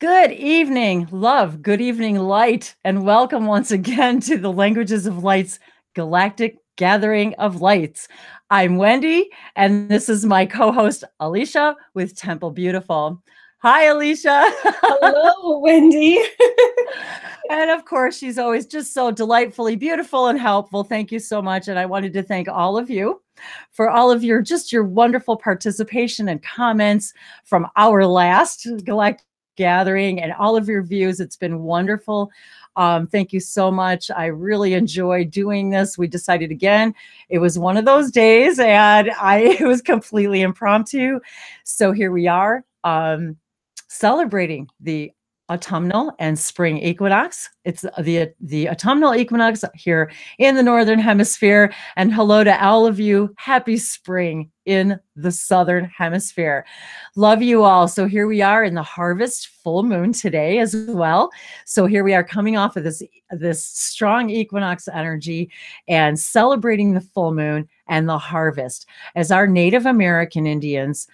Good evening, love. Good evening, light. And welcome once again to the Languages of Light's Galactic Gathering of Lights. I'm Wendy, and this is my co-host, Alicia, with Temple Beautiful. Hi, Alicia. Hello, Wendy. And of course, she's always just so delightfully beautiful and helpful. Thank you so much. And I wanted to thank all of you for all of your wonderful participation and comments from our last Galactic Gathering and all of your views. It's been wonderful. Thank you so much. I really enjoy doing this. We decided again, it was one of those days and it was completely impromptu. So here we are celebrating the autumnal and spring equinox. It's the autumnal equinox here in the Northern Hemisphere. And hello to all of you. Happy spring in the Southern Hemisphere. Love you all. So here we are in the harvest full moon today as well. So here we are coming off of this strong equinox energy and celebrating the full moon and the harvest. As our Native American Indians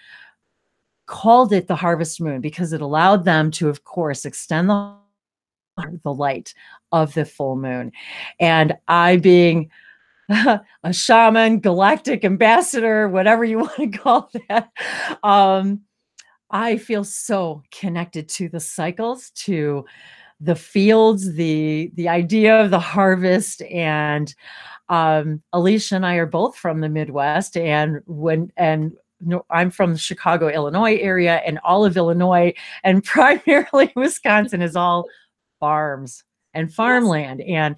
called it the harvest moon because it allowed them to, of course, extend the light of the full moon. And I, being a shaman, galactic ambassador, whatever you want to call that, I feel so connected to the cycles, to the fields, the idea of the harvest. And Alicia and I are both from the Midwest, I'm from the Chicago, Illinois area, and all of Illinois and primarily Wisconsin is all farms and farmland. And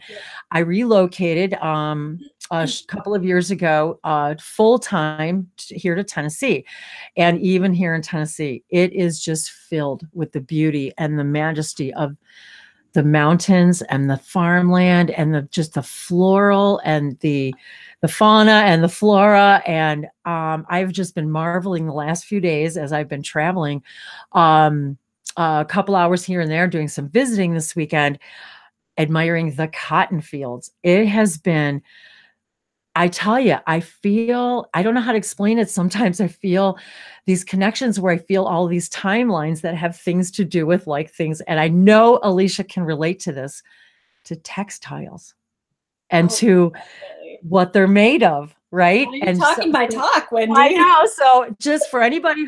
I relocated a couple of years ago full-time here to Tennessee. And even here in Tennessee, it is just filled with the beauty and the majesty of the mountains and the farmland and just the floral and the fauna and the flora. And I've just been marveling the last few days as I've been traveling a couple hours here and there, doing some visiting this weekend, admiring the cotton fields. It has been, I tell you, I don't know how to explain it. Sometimes I feel these connections where I feel all these timelines that have things to do with things. And I know Alicia can relate to this, to textiles and to what they're made of, right? Well, you're talking my talk, Wendy. I know. So just for anybody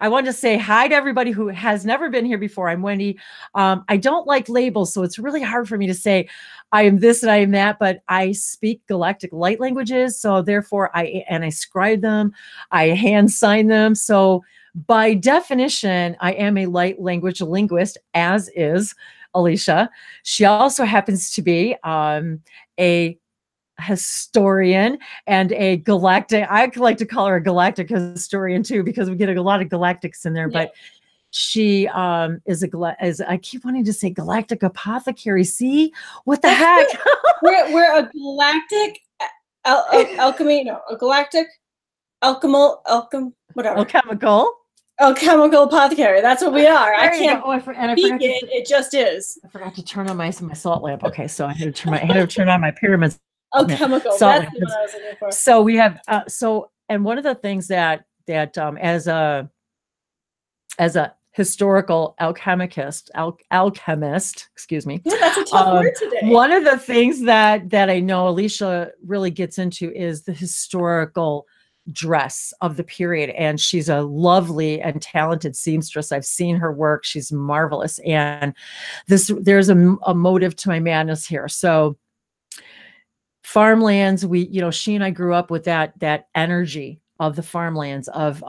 I want to say hi to everybody who has never been here before. I'm Wendy. I don't like labels, so it's really hard for me to say I am this and I am that, but I speak galactic light languages. So therefore I scribe them, I hand sign them. So by definition, I am a light language linguist, as is Alicia. She also happens to be a historian and a galactic, I like to call her a galactic historian too, because we get a lot of galactics in there, but she is I keep wanting to say galactic apothecary. See what the heck? we're a galactic alchemy, no, a galactic alchemical apothecary. That's what we are. I can't speak it. It just is. I forgot to turn on my salt lamp. Okay, so I had to turn on my pyramids. Alchemical. That's what I was looking for. So we have and one of the things that as a historical alchemist, excuse me. Yeah, that's a tough word today. One of the things that I know Alicia really gets into is the historical dress of the period. And she's a lovely and talented seamstress. I've seen her work. She's marvelous. And there's a motive to my madness here. So farmlands, she and I grew up with that energy of the farmlands of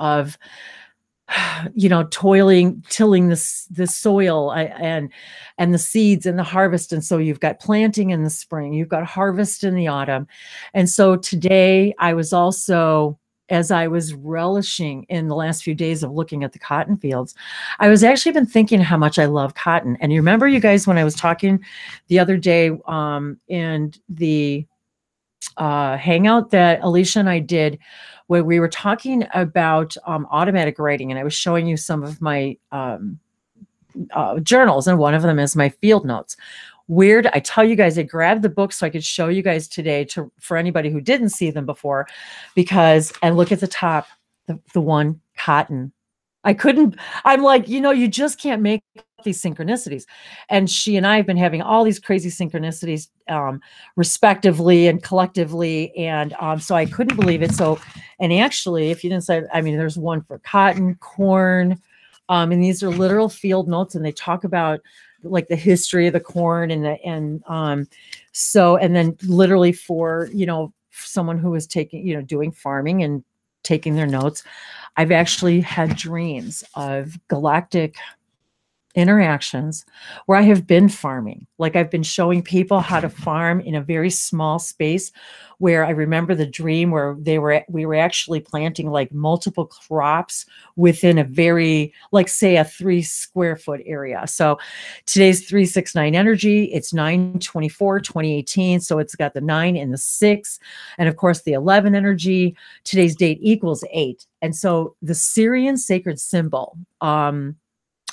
tilling the soil and the seeds and the harvest. And so you've got planting in the spring, you've got harvest in the autumn. And so today I was also, as I was relishing in the last few days of looking at the cotton fields, I was actually been thinking how much I love cotton. And you remember, you guys, when I was talking the other day in the hangout that Alicia and I did, where we were talking about automatic writing, and I was showing you some of my journals, and one of them is my field notes. Weird. I tell you guys, I grabbed the book so I could show you guys today for anybody who didn't see them before, and look at the top, the one cotton. I'm like, you just can't make these synchronicities. And she and I have been having all these crazy synchronicities, respectively and collectively. And so I couldn't believe it. So, and actually, if you didn't say, I mean, there's one for cotton, corn, and these are literal field notes, and they talk about like the history of the corn and then literally for, someone who was taking, doing farming and taking their notes, I've actually had dreams of galactic interactions where I have been farming. Like I've been showing people how to farm in a very small space, where I remember the dream where we were actually planting like multiple crops within a very, like say a 3 square foot area. So today's 369 energy, it's 9/24/2018. So it's got the 9 and the 6. And of course the 11 energy, today's date equals 8. And so the Syrian sacred symbol,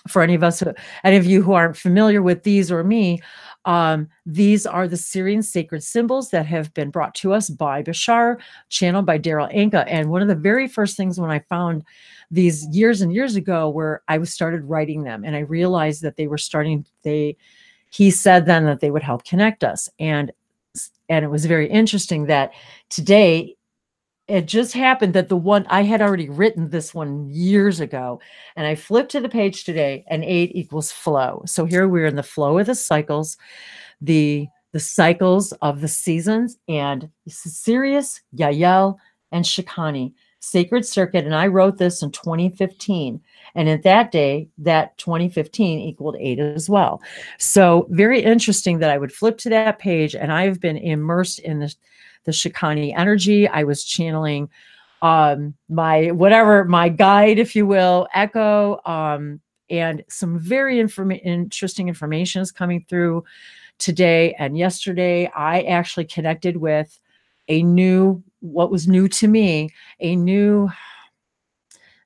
for any of you who aren't familiar with these or me, these are the Syrian sacred symbols that have been brought to us by Bashar, channeled by Daryl Anka. And one of the very first things when I found these years and years ago, where I started writing them, and I realized that they were he said then that they would help connect us. And it was very interesting that today, it just happened that the one I had already written this one years ago, and I flipped to the page today, and 8 equals flow. So here we're in the flow of the cycles, the cycles of the seasons, and Sirius, Yael, and Shikani, sacred circuit. And I wrote this in 2015. And at that day, that 2015 equaled 8 as well. So very interesting that I would flip to that page, and I've been immersed in the Shikani energy. I was channeling my guide, if you will, Echo, and some very interesting information is coming through today and yesterday. I actually connected with what was new to me, a new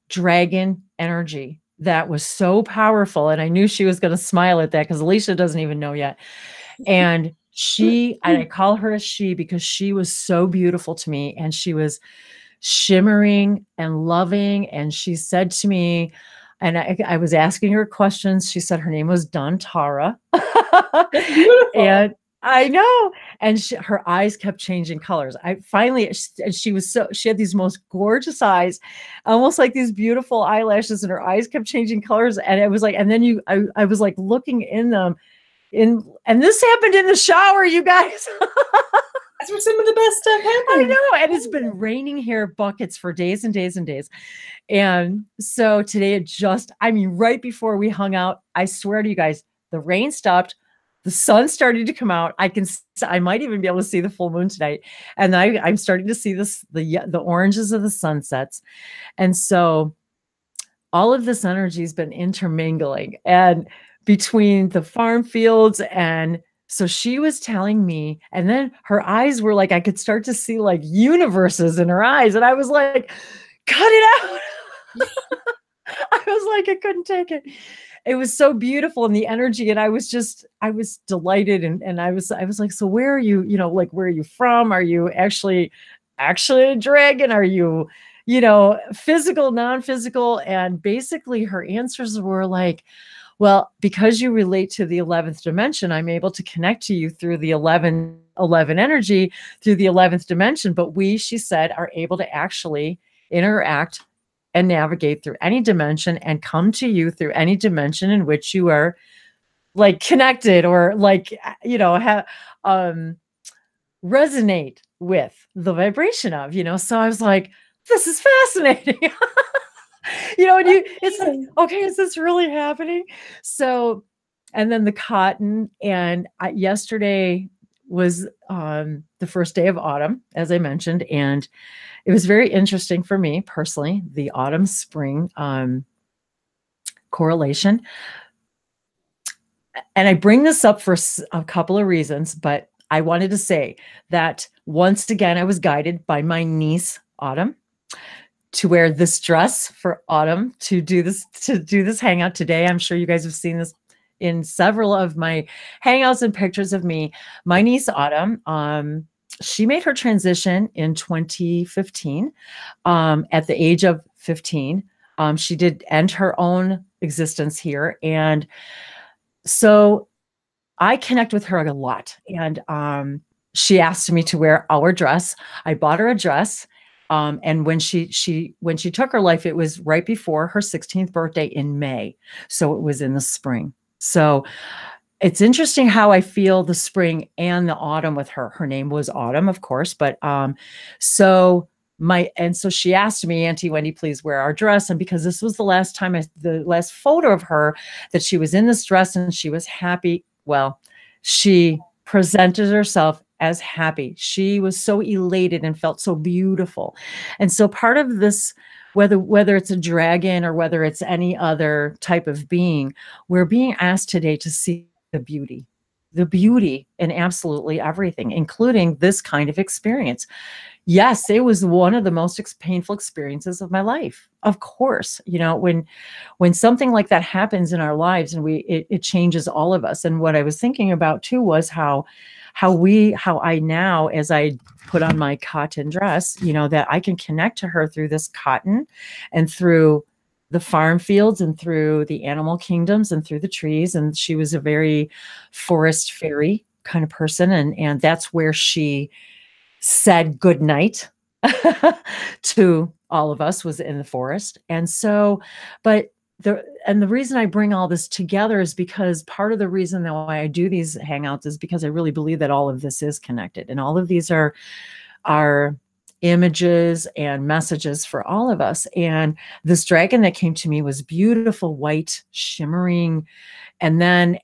dragon energy that was so powerful. And I knew she was going to smile at that because Alicia doesn't even know yet. And and I call her a she because she was so beautiful to me, and she was shimmering and loving. And she said to me, and I was asking her questions. She said her name was Dantara. And I know. And her eyes kept changing colors. She had these most gorgeous eyes, almost like these beautiful eyelashes, and her eyes kept changing colors. And it was like, and then I was like looking in them. And this happened in the shower, you guys. That's where some of the best stuff happens. I know. And it's been raining here buckets for days and days and days. And so today right before we hung out, I swear to you guys, the rain stopped. The sun started to come out. I might even be able to see the full moon tonight. And I'm starting to see the oranges of the sunsets. And so all of this energy has been intermingling and between the farm fields. And so she was telling me, and then her eyes were like, I could start to see like universes in her eyes. And I was like, cut it out. I was like, I couldn't take it. It was so beautiful, and the energy. And I was delighted. And I was like, so where are you, like, where are you from? Are you actually a dragon? Are you, physical, non-physical? And basically her answers were like, well, because you relate to the 11th dimension, I'm able to connect to you through the 11 energy, through the 11th dimension. But she said, are able to actually interact and navigate through any dimension and come to you through any dimension in which you are like connected or like, resonate with the vibration of, So I was like, this is fascinating. And it's like, okay, is this really happening? So, and then the cotton, and yesterday was the first day of autumn, as I mentioned, and it was very interesting for me personally, the autumn-spring correlation. And I bring this up for a couple of reasons, but I wanted to say that once again, I was guided by my niece, Autumn, to wear this dress for autumn, to do this hangout today. I'm sure you guys have seen this in several of my hangouts and pictures of me. My niece Autumn, she made her transition in 2015 at the age of 15. She did end her own existence here. And so I connect with her a lot. And she asked me to wear our dress. I bought her a dress. And when she took her life, it was right before her 16th birthday in May. So it was in the spring. So it's interesting how I feel the spring and the autumn with her. Her name was Autumn, of course, but so she asked me, Auntie Wendy, please wear our dress. And because this was the last time, the last photo of her that she was in this dress and she was happy. Well, she presented herself as happy. She was so elated and felt so beautiful. And so part of this, whether it's a dragon or whether it's any other type of being, we're being asked today to see the beauty in absolutely everything, including this kind of experience. Yes, it was one of the most painful experiences of my life. Of course, you know, when something like that happens in our lives and it changes all of us. And what I was thinking about too was how I now, as I put on my cotton dress, you know, that I can connect to her through this cotton and through the farm fields and through the animal kingdoms and through the trees. And she was a very forest fairy kind of person. And that's where she said good night to all of us, was in the forest. And so, but the reason I bring all this together is because part of the reason that why I do these hangouts is because I really believe that all of this is connected, and all of these are images and messages for all of us. And this dragon that came to me was beautiful, white, shimmering. And then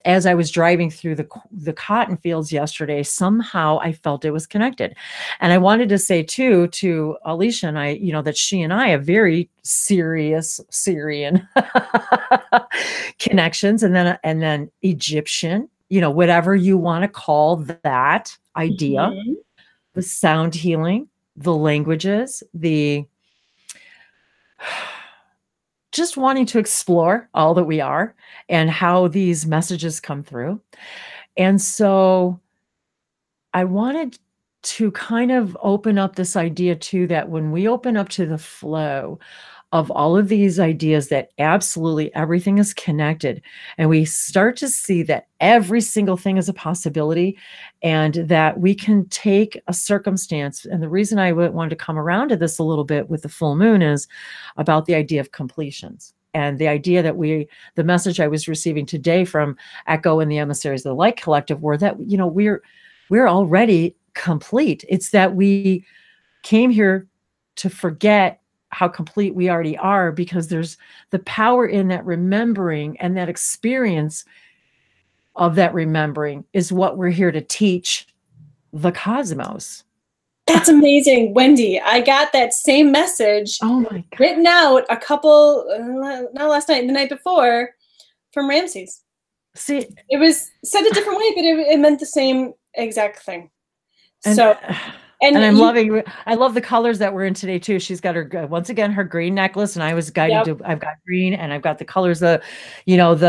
as I was driving through the cotton fields yesterday, somehow I felt it was connected. And I wanted to say too, to Alicia and I, you know, that she and I have very serious Syrian connections, and then Egyptian, you know, whatever you want to call that idea, mm-hmm. The sound healing, the languages, the just wanting to explore all that we are and how these messages come through. And so I wanted to kind of open up this idea too, that when we open up to the flow of all of these ideas, that absolutely everything is connected, and we start to see that every single thing is a possibility, and that we can take a circumstance. And the reason I wanted to come around to this a little bit with the full moon is about the idea of completions, and the idea that the message I was receiving today from Echo and the Emissaries of the Light Collective were that, you know, we're already complete. It's that we came here to forget how complete we already are, because there's the power in that remembering, and that experience of that remembering is what we're here to teach the cosmos. That's amazing, Wendy. I got that same message written out a couple, not last night, the night before, from Ramses. See, it was said a different way, but it meant the same exact thing. And I'm loving, I love the colors that we're in today too. She's got her, once again, her green necklace, and I was guided to, I've got green, and I've got the colors, the autumn.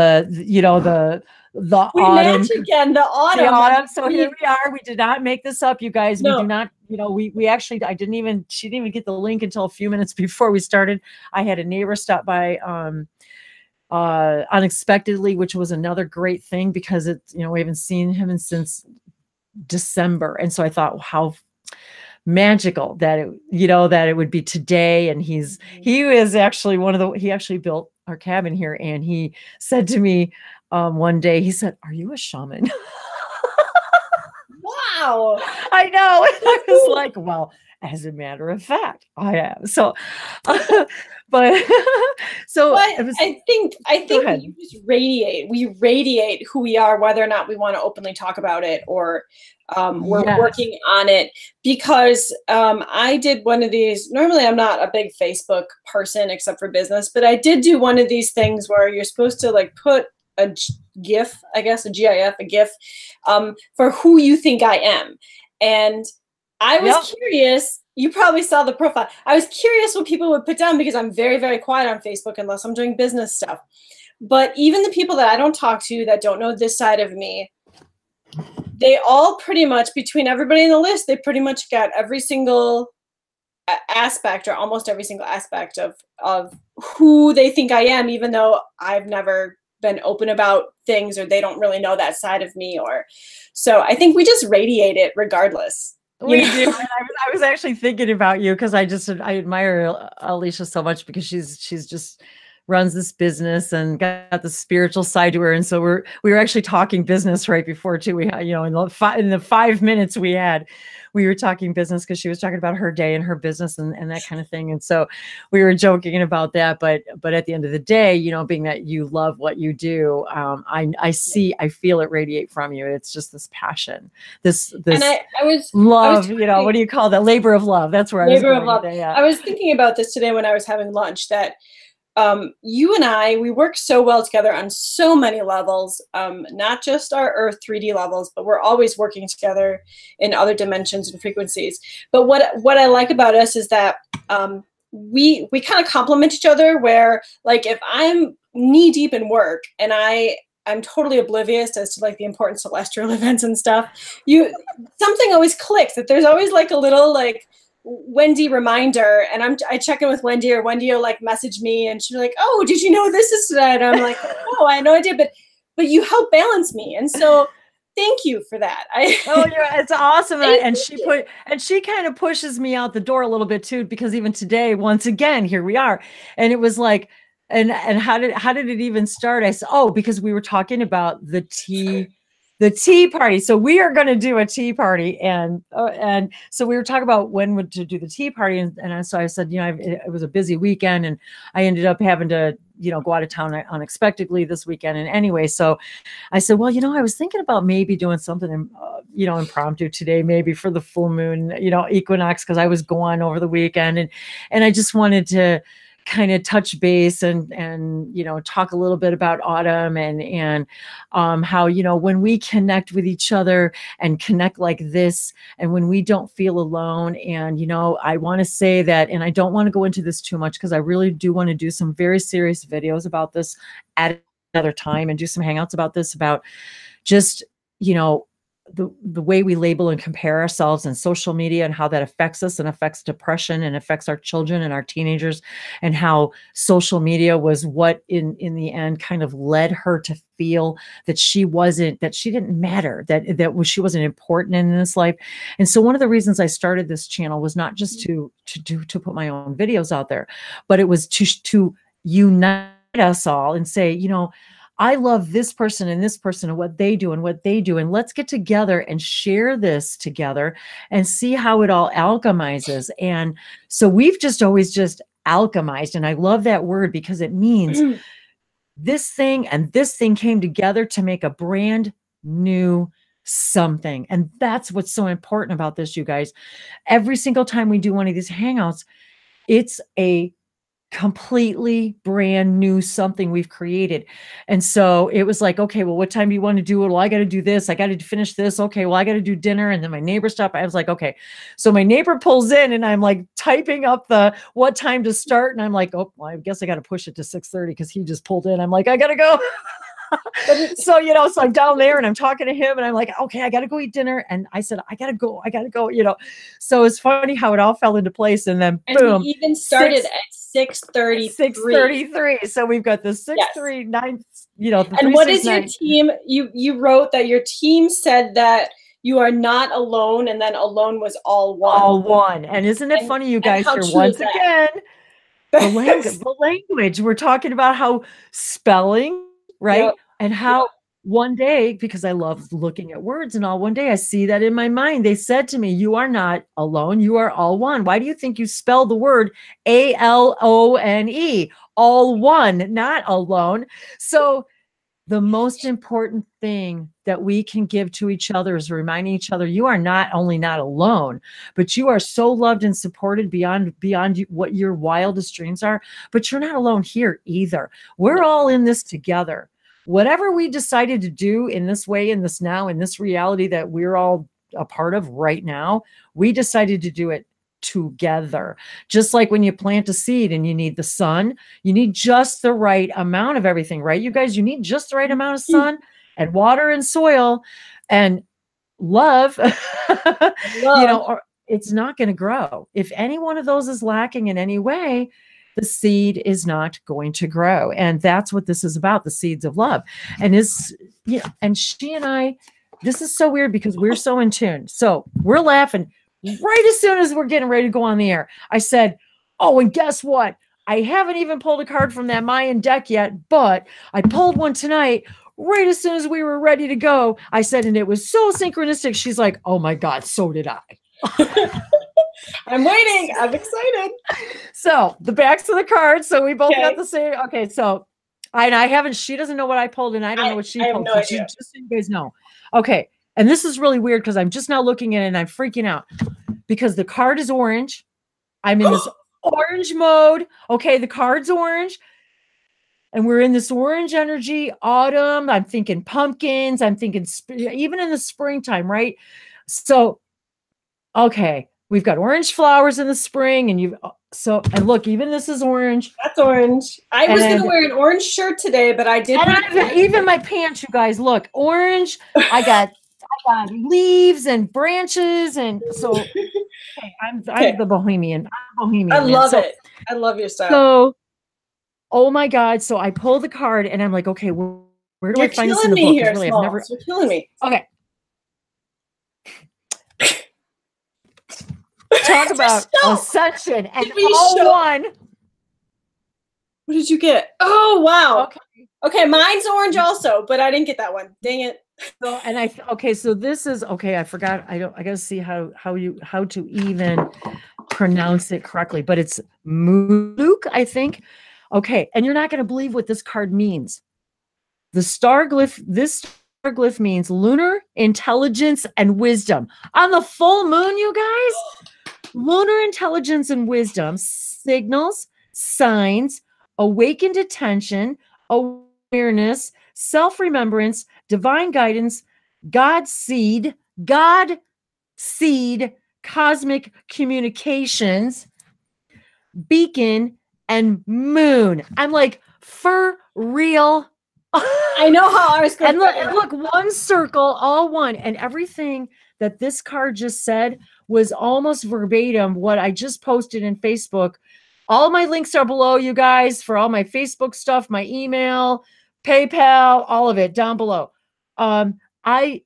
Again, the autumn. So here we are. We did not make this up, you guys. No. We do not, you know, we actually, she didn't even get the link until a few minutes before we started. I had a neighbor stop by, unexpectedly, which was another great thing, because it's, you know, we haven't seen him since December. And so I thought, how magical that it would be today. And he is actually he actually built our cabin here, and he said to me one day, he said, "Are you a shaman?" Wow. I know. And I was like, well, as a matter of fact, I am. So but I think we just radiate. We radiate who we are, whether or not we want to openly talk about it, or we're working on it. Because I did one of these. Normally, I'm not a big Facebook person except for business, but I did do one of these things where you're supposed to like put a GIF, I guess, a GIF, for who you think I am. And I was curious. You probably saw the profile. I was curious what people would put down, because I'm very, very quiet on Facebook unless I'm doing business stuff. But even the people that I don't talk to, that don't know this side of me, they all pretty much, between everybody in the list, they pretty much got every single aspect, or almost every single aspect of who they think I am, even though I've never been open about things, or they don't really know that side of me, or so I think we just radiate it regardless. We do. And I was actually thinking about you because I admire Alicia so much because she's just runs this business and got the spiritual side to her. And so we were actually talking business right before too. We had, in the 5 minutes we had, we were talking business because she was talking about her day and her business and that kind of thing. And so we were joking about that. But at the end of the day, being that you love what you do, I feel it radiate from you. It's just this passion, this and I was love, what do you call that? Labor of love. That's where labor of love. I was thinking about this today when I was having lunch, that you and I, we work so well together on so many levels, not just our Earth 3D levels, but we're always working together in other dimensions and frequencies. But what I like about us is that we kind of complement each other, where like if I'm knee deep in work and I'm totally oblivious as to like the important celestial events and stuff, something always clicks, that there's always like a little like Wendy reminder, and I check in with Wendy, or Wendy will like message me and she'll be like, oh, did you know this is today? And I'm like, oh, I had no idea, but you help balance me. And so thank you for that. It's awesome. And she kind of pushes me out the door a little bit too, because even today, once again, here we are. And it was like, and how did it even start? I said, because we were talking about the tea party. So we are going to do a tea party. And so we were talking about when to do the tea party. And so I said, it was a busy weekend and I ended up having to, go out of town unexpectedly this weekend. And anyway, so I said, well, I was thinking about maybe doing something, impromptu today, maybe for the full moon, equinox, because I was gone over the weekend. And I just wanted to kind of touch base and talk a little bit about autumn and how when we connect with each other and connect like this, and when we don't feel alone. And I want to say that, and I don't want to go into this too much because I really do want to do some very serious videos about this at another time and do some hangouts about this, about just the way we label and compare ourselves in social media, and how that affects us and affects depression and affects our children and our teenagers, and how social media was what in the end kind of led her to feel that she didn't matter, that she wasn't important in this life. And so one of the reasons I started this channel was not just to put my own videos out there, but it was to unite us all and say, I love this person and this person and what they do. And let's get together and share this together and see how it all alchemizes. And so we've always alchemized. And I love that word because it means this thing and this thing came together to make a brand new something. And that's what's so important about this, you guys. Every single time we do one of these hangouts, it's a completely brand new something we've created. And so it was like, okay, well, what time do you want to do it? Well, I got to do this. I got to finish this. Okay, well, I got to do dinner. And then my neighbor stopped. I was like, okay. So my neighbor pulls in and I'm like typing up what time to start. And I'm like, oh, well, I guess I got to push it to 6:30 because he just pulled in. I'm like, I got to go. So, so I'm down there and I'm talking to him and I'm like, okay, I got to go eat dinner. And I said, I got to go. So it's funny how it all fell into place. And then boom. We even started at 6:33. So we've got the 6:39, and what is your team? You wrote that your team said that you are not alone, and then alone was all one. All one. And isn't it funny, you guys, here once again, the language, we're talking about how spelling, right? Yep. And how one day, because I love looking at words and all, one day I see that in my mind, they said to me, you are not alone. You are all one. Why do you think you spell the word ALONE? All one, not alone. So the most important thing that we can give to each other is reminding each other, you are not only not alone, but you are so loved and supported beyond what your wildest dreams are, but you're not alone here either. We're all in this together. Whatever we decided to do in this way, in this now, in this reality that we're all a part of right now, we decided to do it together. Just like when you plant a seed and you need the sun, you need just the right amount of everything, right? You guys, you need just the right amount of sun and water and soil and love, or it's not going to grow. If any one of those is lacking in any way, the seed is not going to grow. And that's what this is about, the seeds of love. And and she and I, this is so weird because we're so in tune. So we're laughing right as soon as we're getting ready to go on the air. I said, oh, and guess what? I haven't even pulled a card from that Mayan deck yet, but I pulled one tonight right as soon as we were ready to go. I said, and it was so synchronistic. She's like, oh my God, so did I. I'm waiting. I'm excited. So the backs of the cards. So we both got the same. Okay. So I haven't, she doesn't know what I pulled and I don't know what she pulled. No idea. Just so you guys know. Okay. And this is really weird because I'm just now looking at it and I'm freaking out because the card is orange. I'm in this orange mode. Okay. The card's orange. And we're in this orange energy, autumn. I'm thinking pumpkins. I'm thinking even in the springtime, right? So, okay, we've got orange flowers in the spring, and and look, even this is orange. That's orange. I was going to wear an orange shirt today, but I didn't. Even my pants, you guys, look, orange. I got leaves and branches, and so I'm the bohemian. I'm bohemian. I love it. I love your style. So. Oh my God. So I pull the card and I'm like, okay, where do I find this in the book? Here, really, You're killing me. Okay. Talk about ascension and all one. What did you get? Oh, wow. Okay. Mine's orange also, but I didn't get that one. Dang it. So, so this is, I forgot. I got to see how to even pronounce it correctly, but it's Muluk, I think. Okay, and you're not going to believe what this card means. This star glyph means lunar intelligence and wisdom. On the full moon, you guys, lunar intelligence and wisdom signals, signs, awakened attention, awareness, self-remembrance, divine guidance, God seed, cosmic communications, beacon, and moon. I'm like, for real. I know how ours goes. And look, one circle, all one. And everything that this card just said was almost verbatim what I just posted in Facebook. All my links are below, you guys, for all my Facebook stuff, my email, PayPal, all of it down below. I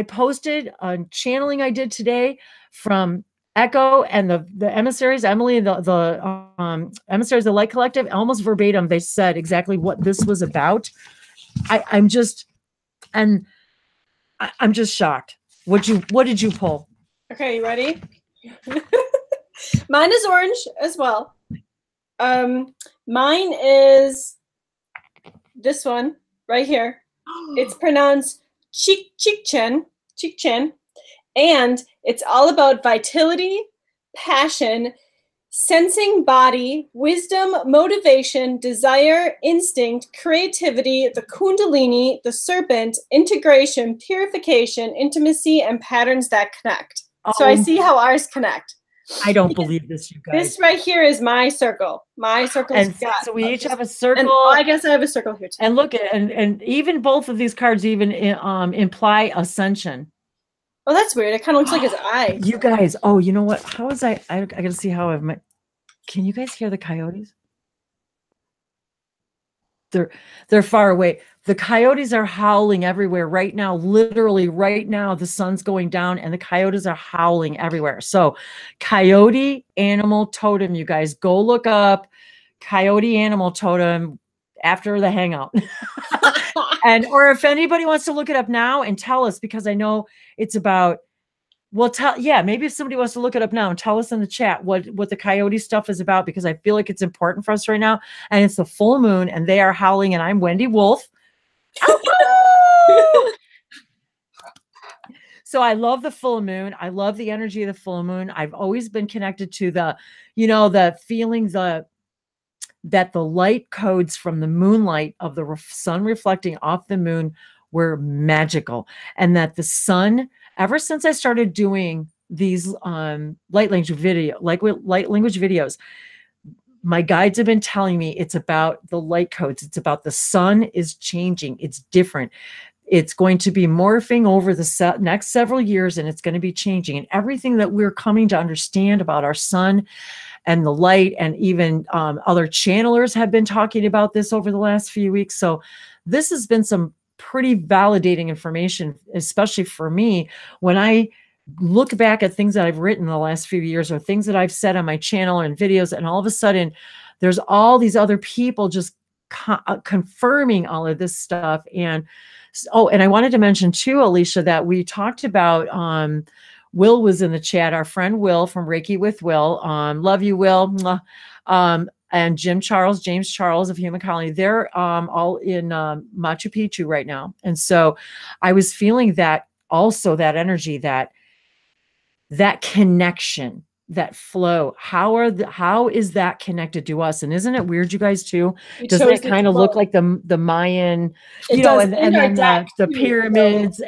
posted a channeling I did today from Echo and the Emissaries, Emily, the Emissaries, the Light Collective, almost verbatim, they said exactly what this was about. I'm just shocked. What did you pull? Okay, you ready? Mine is orange as well. Mine is this one right here. It's pronounced Chikchen. And it's all about vitality, passion, sensing body, wisdom, motivation, desire, instinct, creativity, the kundalini, the serpent, integration, purification, intimacy, and patterns that connect. So I see how ours connect. I don't believe this, you guys. This right here is my circle. My circle. And so we each have a circle. And I guess I have a circle here too. And look at and even both of these cards even imply ascension. Oh, that's weird. It kind of looks like his eye. You guys, oh, you know what? How is I gotta see how I've met. Can you guys hear the coyotes? They're far away. The coyotes are howling everywhere right now. Literally right now, the sun's going down and the coyotes are howling everywhere. So coyote animal totem, you guys, go look up coyote animal totem after the hangout. Or if anybody wants to look it up now and tell us, because I know it's about, maybe if somebody wants to look it up now and tell us in the chat what the coyote stuff is about, because I feel like it's important for us right now. And it's the full moon and they are howling and I'm Wendy Wolf. So I love the full moon. I love the energy of the full moon. I've always been connected to the feeling that the light codes from the moonlight of the sun reflecting off the moon were magical. And that the sun, ever since I started doing these light language videos, my guides have been telling me it's about the light codes. It's about the sun is changing. It's different. It's going to be morphing over the next several years, and it's going to be changing. And everything that we're coming to understand about our sun and the light, and even other channelers have been talking about this over the last few weeks. So this has been some pretty validating information, especially for me, when I look back at things that I've written the last few years or things that I've said on my channel and videos, and all of a sudden there's all these other people just confirming all of this stuff. And oh, and I wanted to mention too, Alicia, that we talked about, Will was in the chat, our friend Will from Reiki with Will. Love you, Will. And James Charles of Human Colony, they're all in Machu Picchu right now. And so I was feeling that also, that energy, that connection, that flow. How is that connected to us? And isn't it weird, you guys too? Doesn't it kind of look like the Mayan, you know, and then the pyramids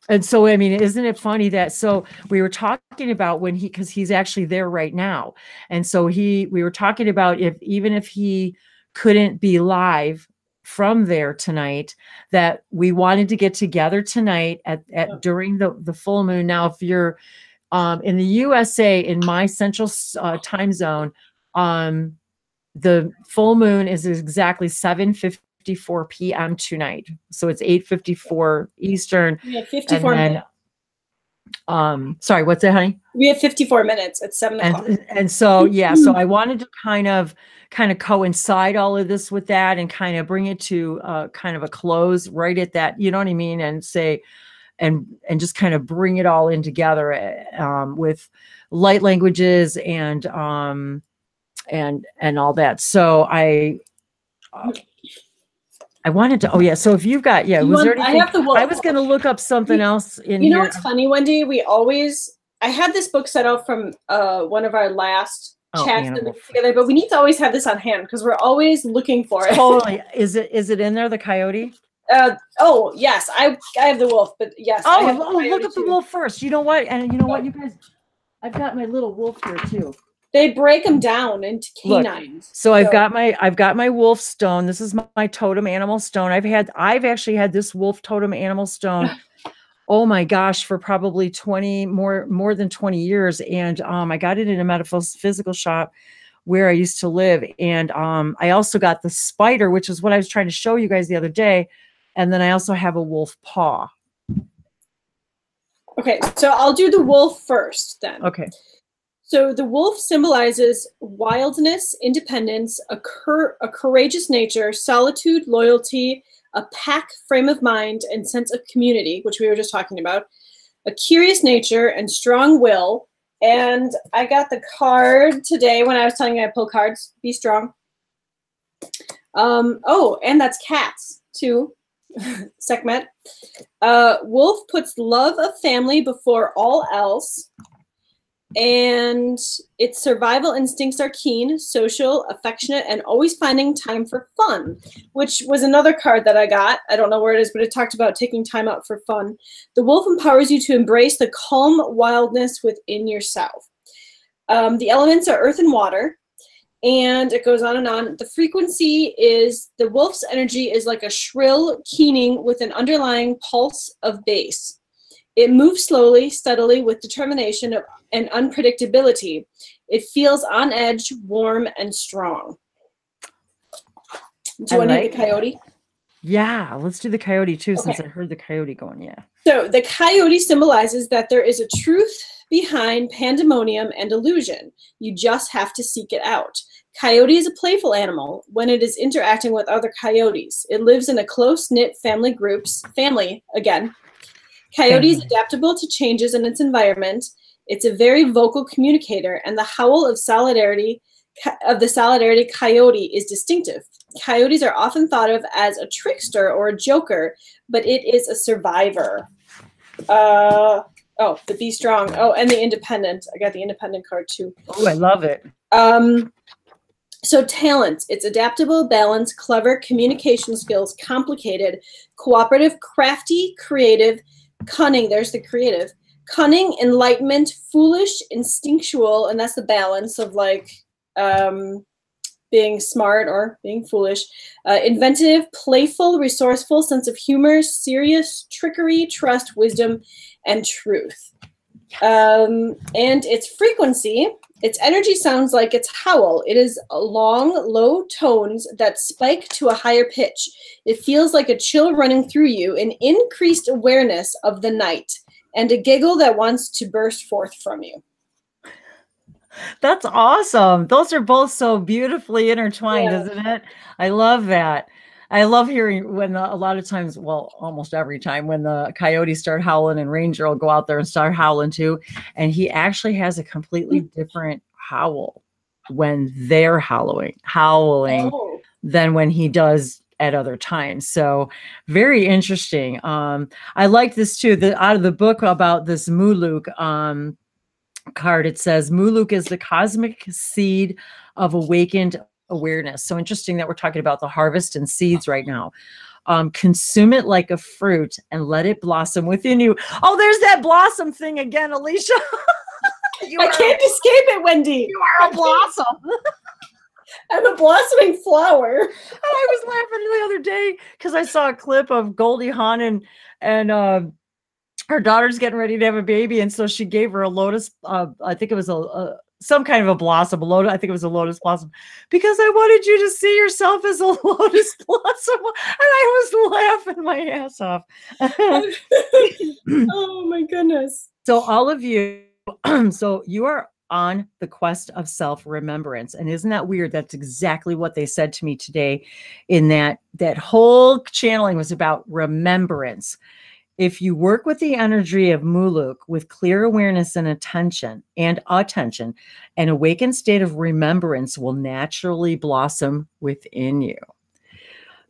and so, I mean, isn't it funny that, so we were talking about when because he's actually there right now. And so we were talking about even if he couldn't be live from there tonight, that we wanted to get together tonight during the full moon. Now, if you're in the USA, in my central time zone, the full moon is exactly 7:54 p.m. tonight. So it's 8:54 Eastern. We have 54 minutes. Sorry, what's that, honey? We have 54 minutes at 7 o'clock. And so, yeah, so I wanted to kind of coincide all of this with that and kind of bring it to kind of a close right at that, you know what I mean? And say, and just kind of bring it all in together with light languages and all that. So I wanted to, oh yeah. So if you've got, yeah, was there anything? I was going to look up something else in here. You know what's funny, Wendy? I had this book set out from one of our last chats that we did together, but we need to always have this on hand because we're always looking for it. Totally. Is it in there, the coyote? Oh yes, I have the wolf, but yes. Look up the wolf first. You know what? And you know what, you guys, I've got my little wolf here too. They break them down into canines. So I've got my wolf stone. This is my totem animal stone. I've actually had this wolf totem animal stone. Oh my gosh, for probably more than 20 years. And I got it in a metaphysical shop where I used to live. And I also got the spider, which is what I was trying to show you guys the other day. And then I also have a wolf paw. Okay, so I'll do the wolf first then. Okay. So the wolf symbolizes wildness, independence, a courageous nature, solitude, loyalty, a pack frame of mind, and sense of community, which we were just talking about, a curious nature, and strong will. And I got the card today when I was telling you I pull cards. Be strong. Oh, and that's cats too. Sekhmet. Wolf puts love of family before all else. And its survival instincts are keen, social, affectionate, and always finding time for fun, which was another card that I got. I don't know where it is, but it talked about taking time out for fun. The wolf empowers you to embrace the calm wildness within yourself. The elements are earth and water, and it goes on and on. The frequency is, the wolf's energy is like a shrill keening with an underlying pulse of bass. It moves slowly, steadily, with determination and unpredictability. It feels on edge, warm, and strong. Do you want to do the coyote? Yeah, let's do the coyote too, since I heard the coyote going, yeah. So the coyote symbolizes that there is a truth behind pandemonium and illusion. You just have to seek it out. Coyote is a playful animal when it is interacting with other coyotes. It lives in a close-knit family. Coyote is adaptable to changes in its environment. It's a very vocal communicator, and the howl of solidarity coyote is distinctive. Coyotes are often thought of as a trickster or a joker, but it is a survivor. The Be Strong. Oh, and the Independent. I got the Independent card too. Oh, I love it. So talent. It's adaptable, balanced, clever, communication skills, complicated, cooperative, crafty, creative, cunning. There's the creative. Cunning, enlightenment, foolish, instinctual, and that's the balance of like being smart or being foolish. Inventive, playful, resourceful, sense of humor, serious, trickery, trust, wisdom, and truth. And its frequency, its energy sounds like its howl. It is long, low tones that spike to a higher pitch. It feels like a chill running through you, an increased awareness of the night, and a giggle that wants to burst forth from you. That's awesome. Those are both so beautifully intertwined, isn't it? I love that. I love hearing when a lot of times, well, almost every time when the coyotes start howling and Ranger will go out there and start howling too. And he actually has a completely different howl when they're howling than when he does at other times. So very interesting. I like this too, out of the book about this Muluk, card, it says Muluk is the cosmic seed of awakened awareness. So interesting that we're talking about the harvest and seeds right now. Consume it like a fruit and let it blossom within you. Oh, there's that blossom thing again, Alicia. I can't escape it, Wendy. You are a blossom. I'm a blossoming flower. I was laughing the other day because I saw a clip of Goldie Hawn and her daughter's getting ready to have a baby, and so she gave her a lotus. I think it was some kind of a blossom. I think it was a lotus blossom, because I wanted you to see yourself as a lotus blossom, and I was laughing my ass off. Oh my goodness! So all of you, so you are on the quest of self-remembrance, and isn't that weird? That's exactly what they said to me today. In that whole channeling was about remembrance. If you work with the energy of Muluk with clear awareness and attention, an awakened state of remembrance will naturally blossom within you.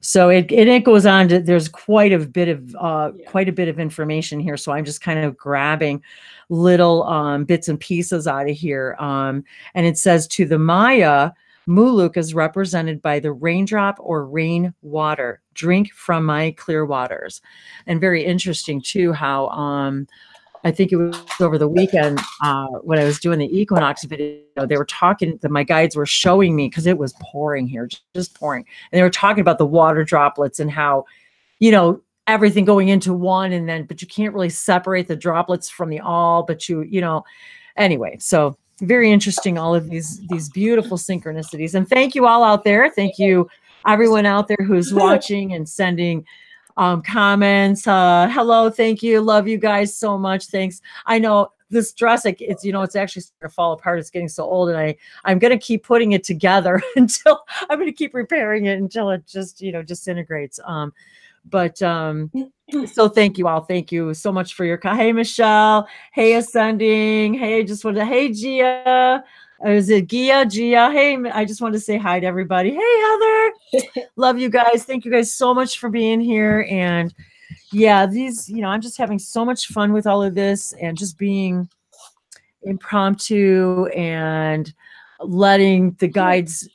So it goes on to, there's quite a bit of information here. So I'm just kind of grabbing little bits and pieces out of here. And it says, to the Maya, Muluk is represented by the raindrop or rain water. Drink from my clear waters. And very interesting too, how I think it was over the weekend when I was doing the Equinox video, they were talking, my guides were showing me, because it was pouring here, just pouring. And they were talking about the water droplets and how, everything going into one, but you can't really separate the droplets from the all, but anyway, so very interesting, all of these beautiful synchronicities. And thank you all out there. Thank you everyone out there who's watching and sending comments. Hello, thank you. Love you guys so much. Thanks. I know this dress, it's actually starting to fall apart. It's getting so old, and I'm going to keep putting it together until I'm going to keep repairing it until it just, disintegrates. So thank you all. Thank you so much for your, hey, Michelle. Hey, Ascending. Hey, hey, Gia. Is it Gia? Hey, I just wanted to say hi to everybody. Hey, Heather. Love you guys. Thank you guys so much for being here. And yeah, I'm just having so much fun with all of this and just being impromptu and letting the guides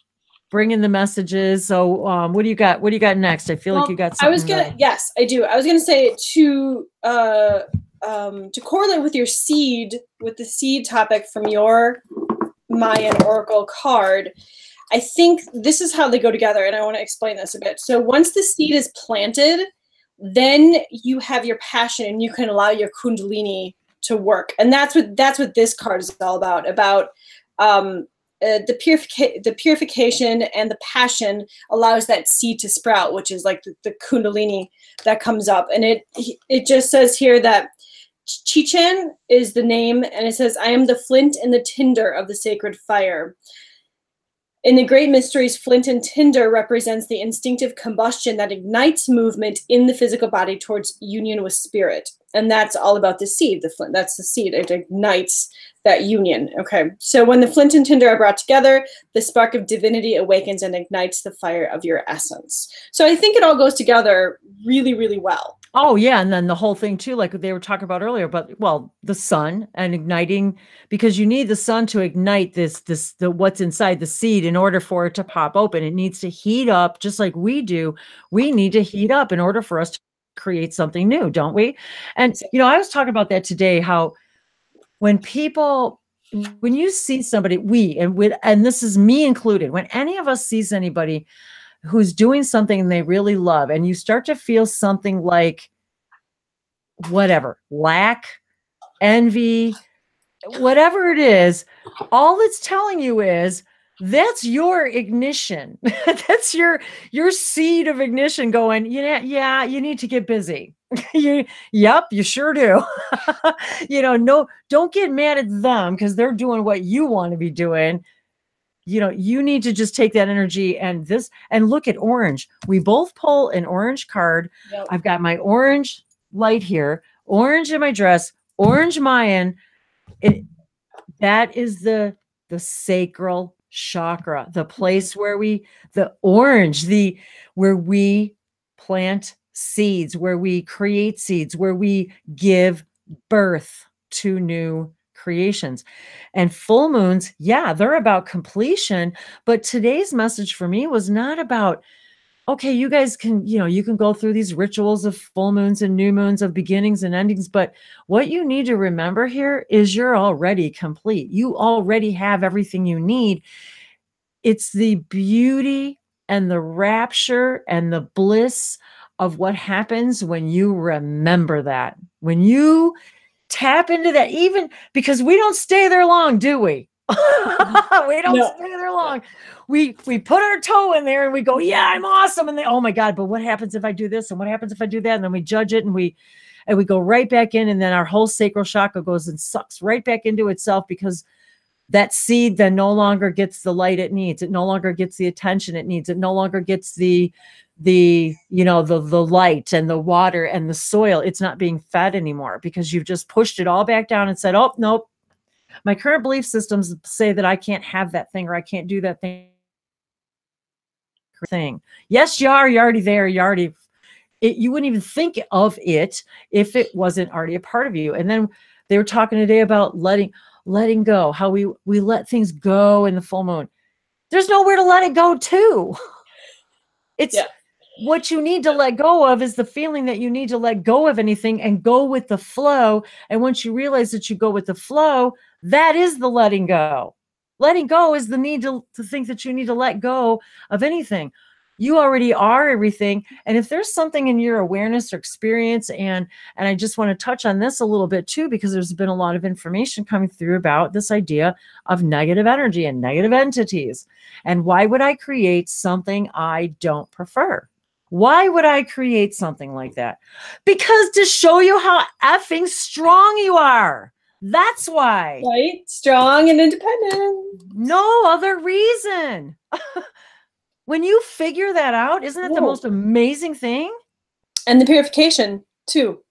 bring in the messages. So what do you got? What do you got next? I feel like you got something. Yes, I do. I was gonna say to correlate with your with the seed topic from your Mayan Oracle card, I think this is how they go together, and I want to explain this a bit. So once the seed is planted, then you have your passion and you can allow your Kundalini to work. And that's what this card is all about the purification and the passion allows that seed to sprout, which is like the Kundalini that comes up. And it just says here that Chichen is the name, and it says, I am the flint and the tinder of the sacred fire. In the great mysteries, flint and tinder represents the instinctive combustion that ignites movement in the physical body towards union with spirit. And that's all about the seed, the flint. That's the seed. It ignites that union. Okay. So when the flint and tinder are brought together, the spark of divinity awakens and ignites the fire of your essence. So I think it all goes together really, really well. Oh yeah. And then the whole thing too, like they were talking about earlier, but the sun and igniting, because you need the sun to ignite what's inside the seed in order for it to pop open. It needs to heat up just like we do. We need to heat up in order for us to create something new, don't we? And, I was talking about that today, how when you see somebody, and this is me included, when any of us sees anybody who's doing something they really love, and you start to feel something like whatever, lack, envy, whatever it is, all it's telling you is that's your ignition. That's your seed of ignition going, yeah, you need to get busy. Yep, you sure do. No, don't get mad at them because they're doing what you want to be doing. You need to just take that energy and look at orange. We both pull an orange card. Yep. I've got my orange light here, orange in my dress, orange Mayan. That is the sacral chakra, the place where where we plant seeds, where we create seeds, where we give birth to new creations. And full moons, yeah, they're about completion. But today's message for me was not about, okay, you guys can, you can go through these rituals of full moons and new moons, of beginnings and endings. But what you need to remember here is you're already complete. You already have everything you need. It's the beauty and the rapture and the bliss of what happens when you remember that, when you tap into that, even because we don't stay there long, do we? We don't stay there long. We put our toe in there and we go, yeah, I'm awesome. And then, oh my God, but what happens if I do this? And what happens if I do that? And then we judge it and we go right back in. And then our whole sacral chakra goes and sucks right back into itself because that seed then no longer gets the light it needs. It no longer gets the attention it needs. It no longer gets the light and the water and the soil. It's not being fed anymore because you've just pushed it all back down and said, oh, nope. My current belief systems say that I can't have that thing or I can't do that thing. Yes, you are. You're already there. You wouldn't even think of it if it wasn't already a part of you. And then they were talking today about letting go, how we let things go in the full moon. There's nowhere to let it go to. What you need to let go of is the feeling that you need to let go of anything and go with the flow. And once you realize that you go with the flow, that is the letting go. Letting go is the need to think that you need to let go of anything. You already are everything. And if there's something in your awareness or experience, and I just want to touch on this a little bit too, because there's been a lot of information coming through about this idea of negative energy and negative entities. And why would I create something I don't prefer? Why would I create something like that? Because to show you how effing strong you are. That's why. Right? Strong and independent. No other reason. When you figure that out, isn't it the most amazing thing? And the purification too.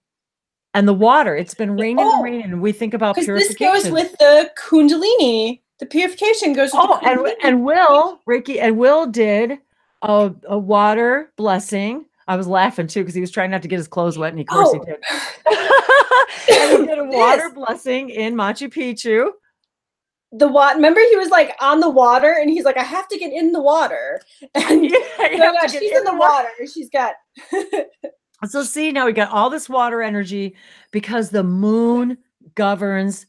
And the water. It's been raining and raining. And we think about purification. This goes with the Kundalini. The purification goes with the Kundalini. And Will did a water blessing. I was laughing too because he was trying not to get his clothes wet, and of course he did. And he did a water blessing in Machu Picchu. Remember he was like on the water, and he's like, I have to get in the water. And she's in the water. She's got. So see, now we got all this water energy because the moon governs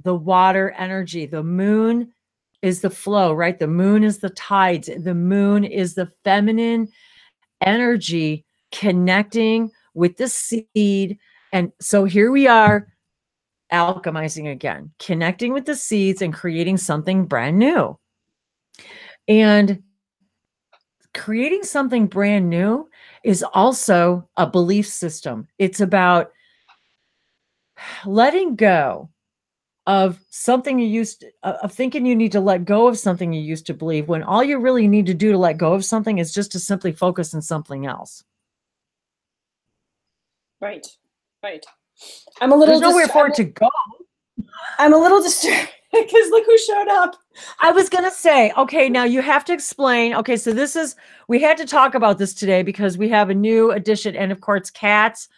the water energy. The moon is the flow, right? The moon is the tides. The moon is the feminine energy connecting with the seed. And so here we are alchemizing again, connecting with the seeds and creating something brand new. And creating something brand new is also a belief system. It's about letting go of something you used to, of thinking you need to let go of something you used to believe, when all you really need to do to let go of something is just to simply focus on something else. Right. I'm a little. There's nowhere for it to go. I'm a little disturbed because look who showed up. I was going to say, okay, now you have to explain. Okay, so we had to talk about this today because we have a new addition, and of course, cats,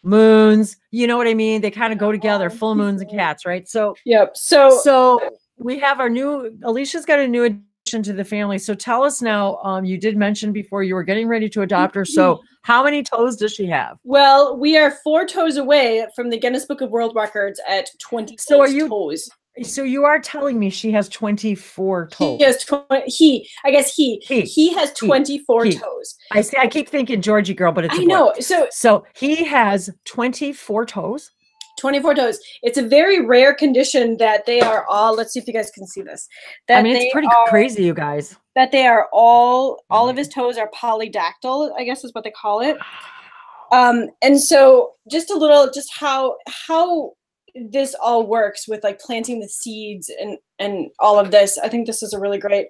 moons, you know what I mean? They kind of go together, full moons and cats, right? So, yep. So we have Alicia's got a new addition to the family. So tell us now, you did mention before you were getting ready to adopt her. So how many toes does she have? Well, we are 4 toes away from the Guinness Book of World Records at 20 toes. So you are telling me she has 24 toes. He has he has 24 toes. I keep thinking Georgie girl, but it's I know. So he has 24 toes. 24 toes. It's a very rare condition that they are all, let's see if you guys can see this. That I mean, it's pretty crazy, you guys. That they are all of his toes are polydactyl, I guess is what they call it. And so just a little, just how this all works with like planting the seeds and all of this. I think this is a really great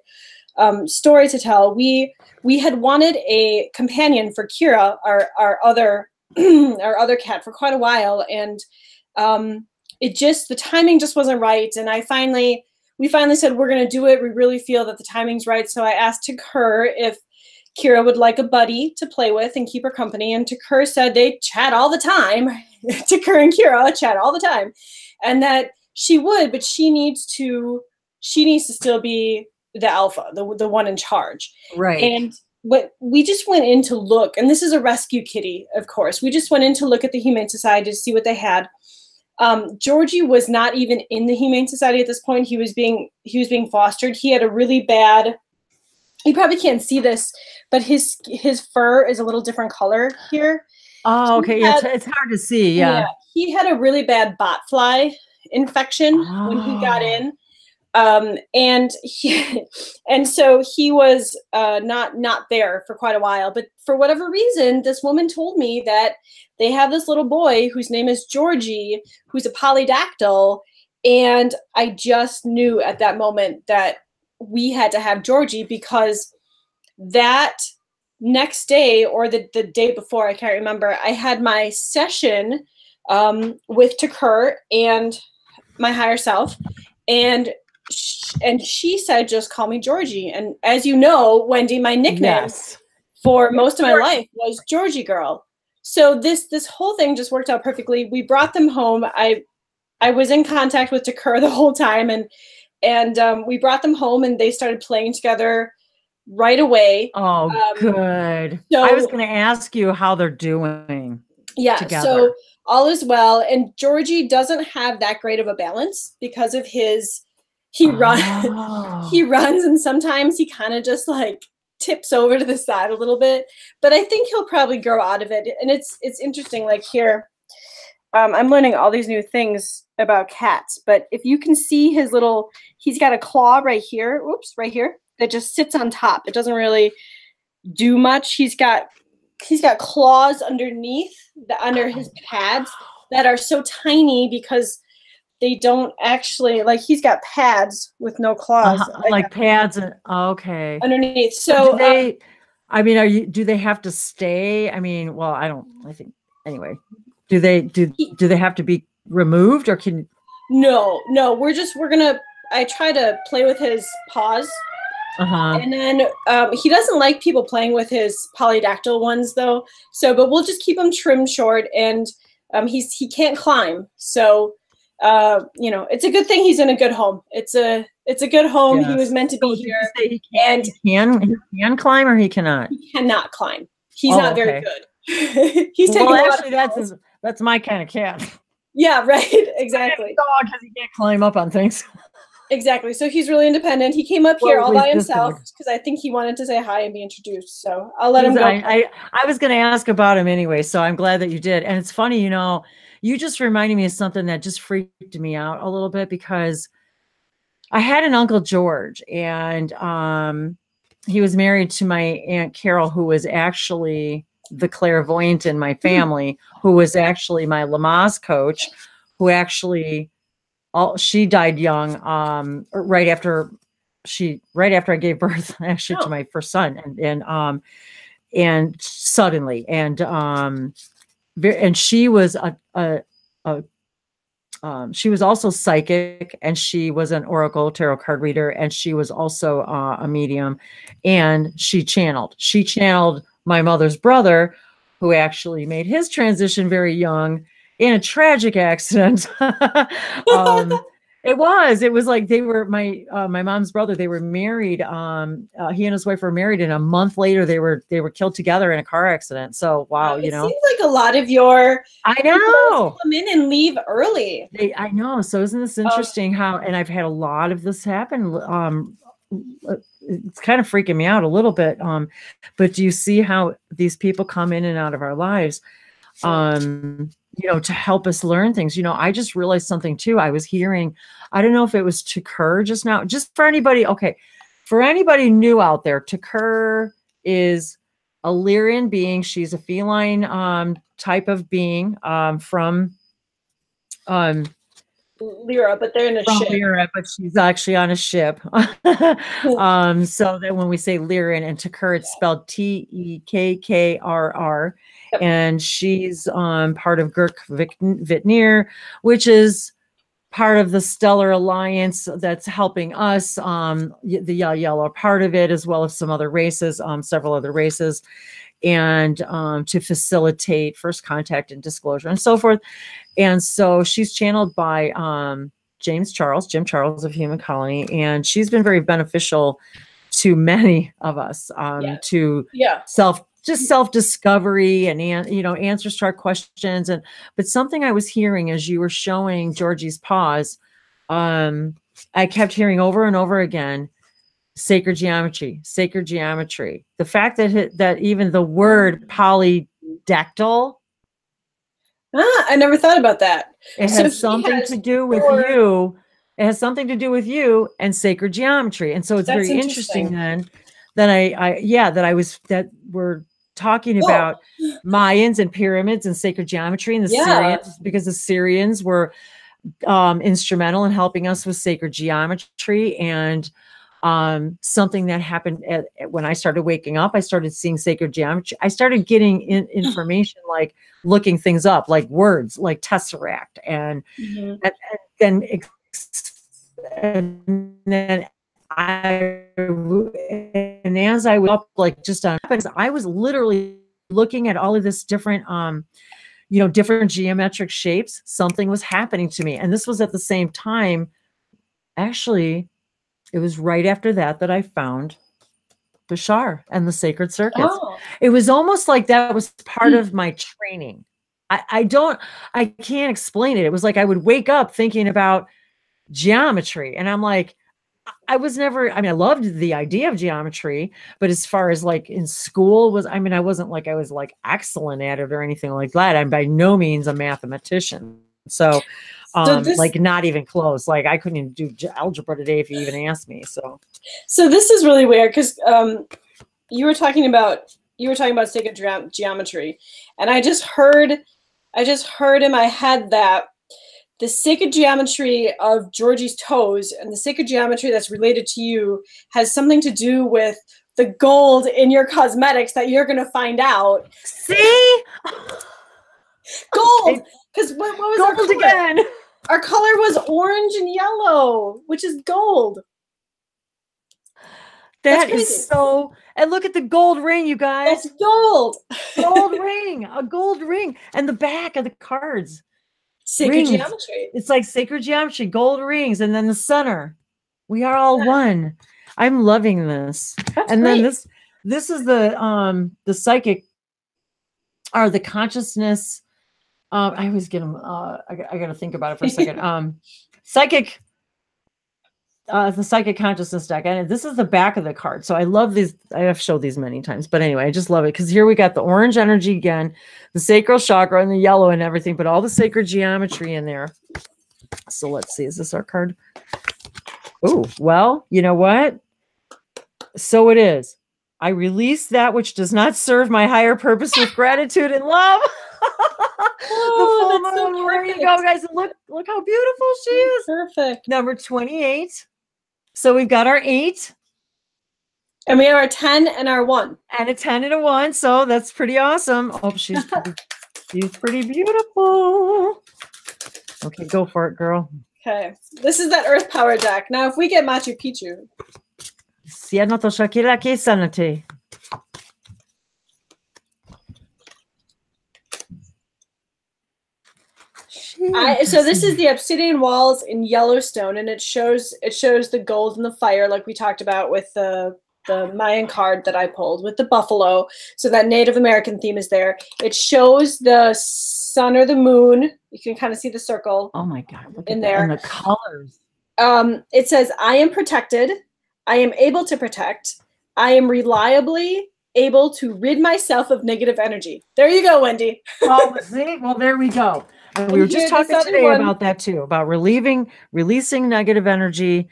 story to tell. We had wanted a companion for Kira, our other our other cat, for quite a while, and the timing just wasn't right. And we finally said, we're going to do it. We really feel that the timing's right. So I asked Takur if Kira would like a buddy to play with and keep her company. And Takur said they chat all the time. Takur and Kira chat all the time. And that she would, but she needs to still be the alpha, the one in charge. Right. And we just went in to look, and this is a rescue kitty, of course. We just went in to look at the Humane Society to see what they had. Georgie was not even in the Humane Society at this point. He was being fostered. He had a really bad, you probably can't see this, but his fur is a little different color here. Oh, okay. It's hard to see. Yeah. He had a really bad botfly infection when he got in. And so he was not there for quite a while. But for whatever reason, this woman told me that they have this little boy whose name is Georgie, who's a polydactyl. And I just knew at that moment that we had to have Georgie, because that next day or the day before, I can't remember, I had my session with Takur and my higher self. And she said, just call me Georgie. And as you know, Wendy, my nickname for most of my life was Georgie Girl. So this whole thing just worked out perfectly. We brought them home. I was in contact with Takur the whole time, and we brought them home, and they started playing together right away. Oh, good. So, I was going to ask you how they're doing. Yeah. Together. So all is well. And Georgie doesn't have that great of a balance because of he runs, and sometimes he kind of just like tips over to the side a little bit, but I think he'll probably grow out of it. And it's interesting, like here, I'm learning all these new things about cats, but if you can see he's got a claw right here, right here, that just sits on top. It doesn't really do much. He's got claws underneath under his pads that are so tiny because they don't actually, like, he's got pads with no claws. Like pads and okay. Underneath. So do they have to stay? I mean, well, I think anyway. Do they have to be removed, or can? No, I try to play with his paws. And then he doesn't like people playing with his polydactyl ones though. But we'll just keep him trimmed short, and he can't climb. So it's a good thing he's in a good home. It's a good home. Yes. He was meant to be here. He can climb, or he cannot? He cannot climb. He's not very good. He's taking actually, that's my kind of cat. Yeah, right. Exactly. Dog, because he can't climb up on things. Exactly. So he's really independent. He came up here all by himself because I think he wanted to say hi and be introduced. So I'll let him go. I was going to ask about him anyway, so I'm glad that you did. And it's funny, you just reminded me of something that just freaked me out a little bit, because I had an Uncle George, and he was married to my Aunt Carol, who was actually the clairvoyant in my family, who was actually my Lamaze coach, who actually she died young, right after I gave birth actually to my first son, and suddenly, and she was she was also psychic, and she was an oracle tarot card reader, and she was also a medium, and she channeled my mother's brother, who actually made his transition very young in a tragic accident. It was like they were my mom's brother. They were married. He and his wife were married, and a month later they were killed together in a car accident. So wow, it seems like a lot of your come in and leave early. I know. So isn't this interesting how? And I've had a lot of this happen. It's kind of freaking me out a little bit. But do you see how these people come in and out of our lives? to help us learn things. I just realized something too. I was hearing, I don't know if it was Chakra just now, just for anybody. Okay. For anybody new out there, Chakra is a Lyrian being. She's a feline type of being from Lyra, but they're in a ship. Lyra, but she's actually on a ship. So that when we say Lyrian and Chakra, it's spelled Tekkrr, and she's part of Girk Vitnir, which is part of the Stellar Alliance that's helping us. The Yellow are part of it, as well as some other races, several other races, and to facilitate first contact and disclosure and so forth. And so she's channeled by Jim Charles of Human Colony, and she's been very beneficial to many of us to self-discovery and answers to our questions. But something I was hearing as you were showing Georgie's pause, I kept hearing over and over again, sacred geometry. The fact that even the word polydactyl, I never thought about that. It has something to do with you. It has something to do with you and sacred geometry. And so it's very interesting then that we're talking about Mayans and pyramids and sacred geometry and the Syrians, because the Syrians were instrumental in helping us with sacred geometry. And something that happened when I started waking up, I started seeing sacred geometry. I started getting information, like looking things up, like words, like tesseract, and then as I was up, like just on, I was literally looking at all of this different, different geometric shapes. Something was happening to me, and this was at the same time. Actually, it was right after that I found Bashar and the sacred circuits. It was almost like that was part of my training. I can't explain it. It was like I would wake up thinking about geometry, and I'm like, I loved the idea of geometry, but as far as like in school I wasn't like I was like excellent at it or anything like that. I'm by no means a mathematician. So like not even close. Like I couldn't even do algebra today if you even asked me. So this is really weird because you were talking about sacred geometry, and I just heard in my head that the sacred geometry of Georgie's toes and the sacred geometry that's related to you has something to do with the gold in your cosmetics that you're going to find out. See? Gold! Because what was gold our color? Again? Our color was orange and yellow, which is gold. That is so, and look at the gold ring, you guys. That's gold. Gold ring, a gold ring. And the back of the cards. Sacred geometry. It's like sacred geometry, gold rings, and then the center. We are all one. I'm loving this. That's and great. Then this is the psychic, or the consciousness. I always get them. I got to think about it for a second. Psychic. The psychic consciousness deck, and this is the back of the card. So I love these. I have showed these many times, but anyway, I just love it because here we got the orange energy again, the sacral chakra, and the yellow and everything, but all the sacred geometry in there. So let's see, is this our card? Oh, well, you know what? So it is. I release that which does not serve my higher purpose with gratitude and love. Oh, that's so there you go, guys. Look how beautiful she is. Perfect. Number 28. So we've got our 8. And we have our 10 and our 1. And a 10 and a 1. So that's pretty awesome. Oh, she's pretty beautiful. Okay, go for it, girl. Okay. This is that Earth Power deck. Now, if we get Machu Picchu. Siano to Shakira ke sanate. So this is the obsidian walls in Yellowstone, and it shows the gold and the fire, like we talked about with the Mayan card that I pulled with the buffalo. So that Native American theme is there. It shows the sun or the moon. You can kind of see the circle. Oh my God! Look in at there. And the colors. It says, "I am protected. I am able to protect. I am reliably able to rid myself of negative energy. There you go, Wendy. Oh, see? Well, there we go. And we were just talking today about that too, about releasing negative energy.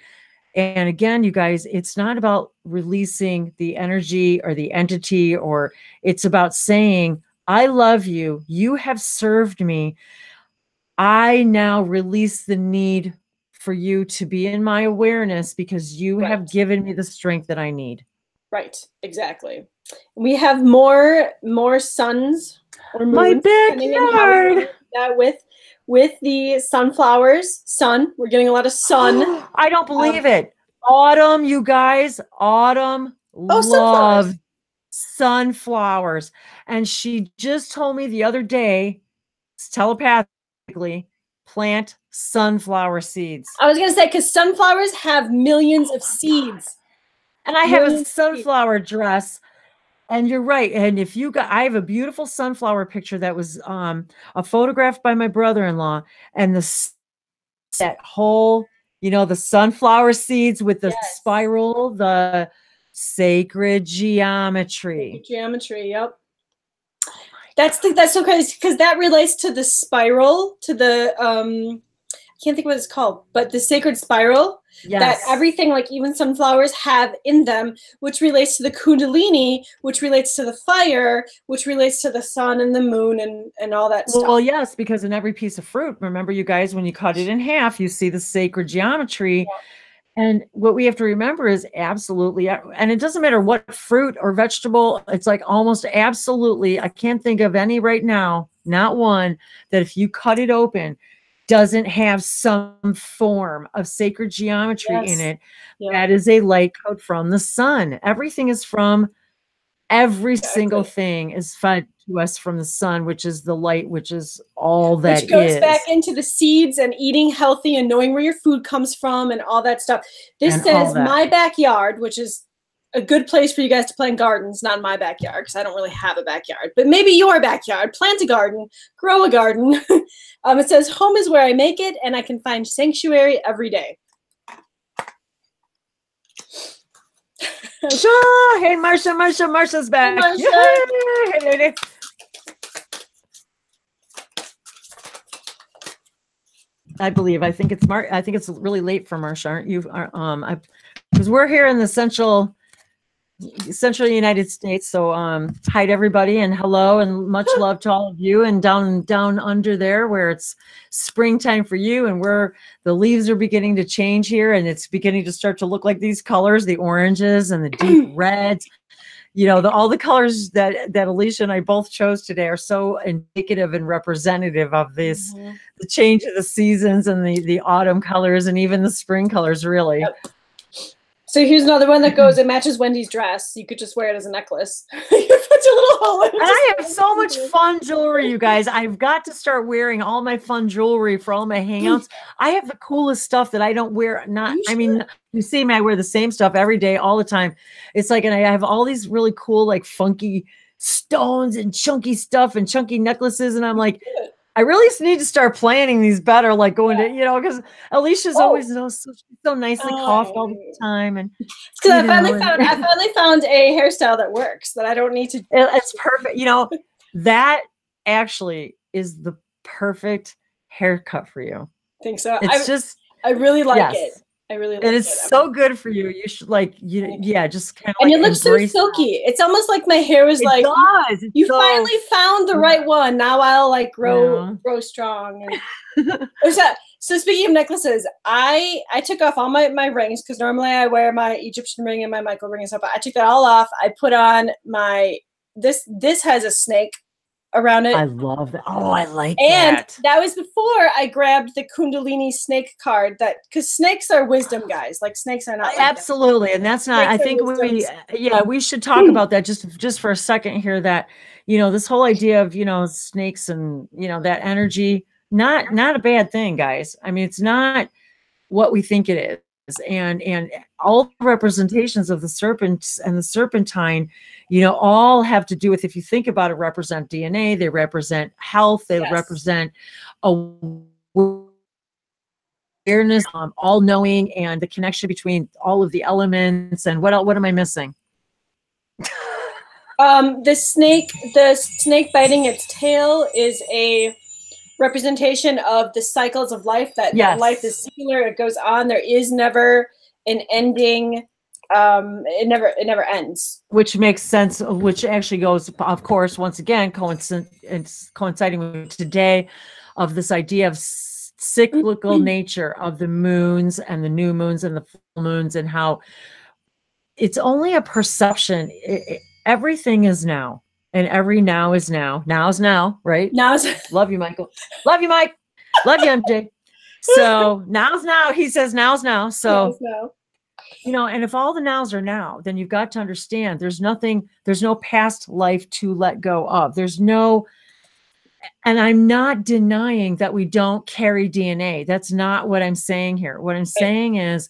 And again, you guys, it's not about releasing the energy or the entity, or it's about saying, I love you. You have served me. I now release the need for you to be in my awareness because you have given me the strength that I need. Right, exactly. We have more suns or moons. My backyard. With the sunflowers. Sun. We're getting a lot of sun. I don't believe it. Autumn, you guys. Autumn loves sunflowers. And she just told me the other day, telepathically, plant sunflower seeds. I was going to say, because sunflowers have millions of seeds. And I have a sunflower dress. And you're right. And if you got, I have a beautiful sunflower picture that was a photograph by my brother-in-law, and that whole, you know, the sunflower seeds with the spiral, the sacred geometry. Sacred geometry, yep. That's so crazy because that relates to the spiral, to the I can't think what it's called, but the sacred spiral that everything, like even sunflowers, have in them, which relates to the Kundalini, which relates to the fire, which relates to the sun and the moon and all that stuff. Well, yes, because in every piece of fruit, remember you guys, when you cut it in half, you see the sacred geometry. Yeah. And what we have to remember is absolutely, and it doesn't matter what fruit or vegetable, it's like almost absolutely, I can't think of any right now, not one, that if you cut it open, doesn't have some form of sacred geometry in it. That is a light code from the sun. Everything is from, every single thing is fed to us from the sun, which is the light, which is all that is. Which goes back into the seeds and eating healthy and knowing where your food comes from and all that stuff. This says my backyard, which is a good place for you guys to plant gardens, not my backyard, because I don't really have a backyard, but maybe your backyard. Plant a garden, grow a garden. It says home is where I make it, and I can find sanctuary every day. Hey, Marsha's back. Hey, Marsha. I believe. I think it's really late for Marsha, aren't you? Because we're here in the central United States. So hi to everybody, and hello, and much love to all of you, and down under there where it's springtime for you, and where the leaves are beginning to change here, and it's beginning to start to look like these colors, the oranges and the deep reds. You know, all the colors that Alicia and I both chose today are so indicative and representative of this, the change of the seasons, and the autumn colors, and even the spring colors, really. Yep. So here's another one that goes, it matches Wendy's dress. You could just wear it as a necklace. You put your little hole in it. And I have so much fun jewelry, you guys. I've got to start wearing all my fun jewelry for all my hangouts. I have the coolest stuff that I don't wear. You see me, I wear the same stuff every day, all the time. It's like, and I have all these really cool, like funky stones and chunky stuff and chunky necklaces. And I'm like, I really need to start planning these better, like going to, you know, because Alicia's always so nicely coiffed all the time. And because I finally found a hairstyle that works, that I don't need to. It's perfect. You know, that actually is the perfect haircut for you. I think so. I really like it. I really like it. And it's so good for you. You should just kind of. And it looks so silky. It's almost like my hair was like, you finally found the right one. Now I'll like grow strong. So speaking of necklaces, I took off all my rings, because normally I wear my Egyptian ring and my Michael ring and stuff. But I took that all off. I put on my this has a snake around it. I love that. Oh, I like and that. That was before I grabbed the Kundalini snake card, because snakes are wisdom, guys. Like snakes are not like absolutely that. And that's not, I think we should talk about that just for a second here, that, you know, this whole idea of, you know, snakes and, you know, that energy, not a bad thing, guys. I mean, it's not what we think it is. And all the representations of the serpents and the serpentine, you know, all have to do with, if you think about it, represent DNA, they represent health, they represent awareness, all knowing, and the connection between all of the elements. And what am I missing? The snake biting its tail is a representation of the cycles of life, that life is singular, it goes on, there is never an ending. It never ends, which makes sense, which actually goes, of course, once again, coinciding with today, of this idea of cyclical nature of the moons and the new moons and the full moons, and how it's only a perception. Everything is now, and every now is now. Now's now, right? Love you, Michael. Love you, Mike. Love you, MJ. So now's now. He says now's now. So now. You know, and if all the nows are now, then you've got to understand there's no past life to let go of. There's no, and I'm not denying that we don't carry DNA. That's not what I'm saying here. What I'm saying is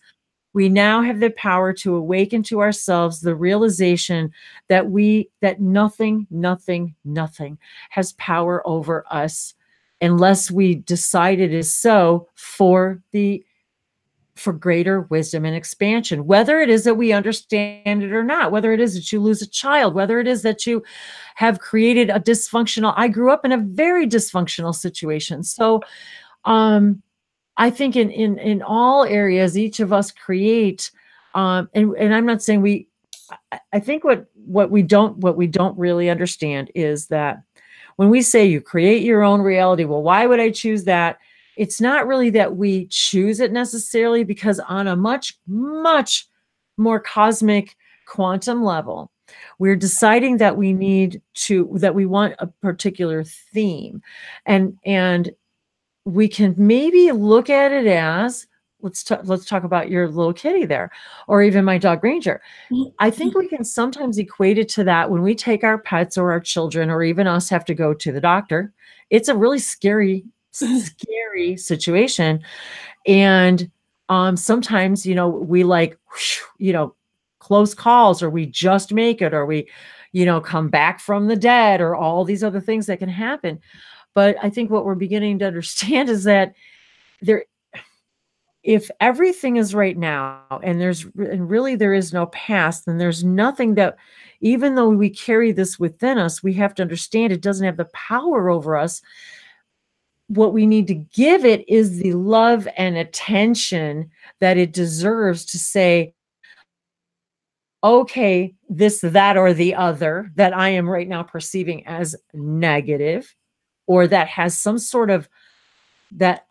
we now have the power to awaken to ourselves the realization that nothing has power over us unless we decide it is so for greater wisdom and expansion, whether it is that we understand it or not, whether it is that you lose a child, whether it is that you have created a dysfunctional, I grew up in a very dysfunctional situation. So I think in all areas, each of us create, and I'm not saying I think what we don't really understand is that when we say you create your own reality, well, why would I choose that? It's not really that we choose it necessarily, because on a much, much more cosmic quantum level, we're deciding that we want a particular theme. And we can maybe look at it as, let's talk about your little kitty there, or even my dog Ranger. I think we can sometimes equate it to that when we take our pets or our children or even us have to go to the doctor. It's a really scary situation. And sometimes, we close calls, or we just make it, or we, come back from the dead, or all these other things that can happen. But I think what we're beginning to understand is that if everything is right now, and really there is no past, then there's nothing that, even though we carry this within us, we have to understand it doesn't have the power over us. What we need to give it is the love and attention that it deserves to say, okay, this, that, or the other that I am right now perceiving as negative, or that has some sort of that.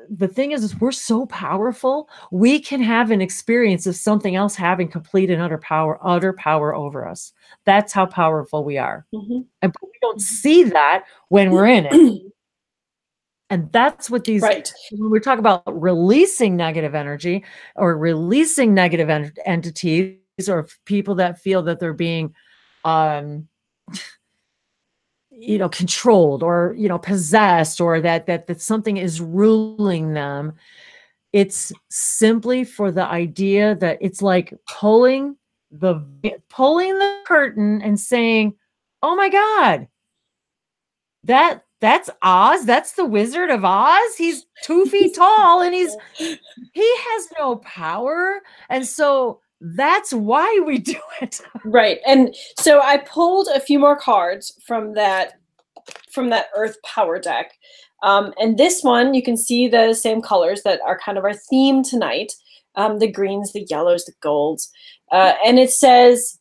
The thing is we're so powerful, we can have an experience of something else having complete and utter power over us. That's how powerful we are. Mm-hmm. And we don't see that when we're in it. And that's what when we talk about releasing negative energy, or releasing negative entities, or people that feel that they're being, controlled, or, possessed, or that something is ruling them. It's simply for the idea that it's like pulling the curtain and saying, oh my God, that's Oz. That's the Wizard of Oz. He's 2 feet tall, and he has no power. And so that's why we do it. Right. And so I pulled a few more cards from that Earth Power deck. And this one, you can see the same colors that are kind of our theme tonight. The greens, the yellows, the golds. And it says,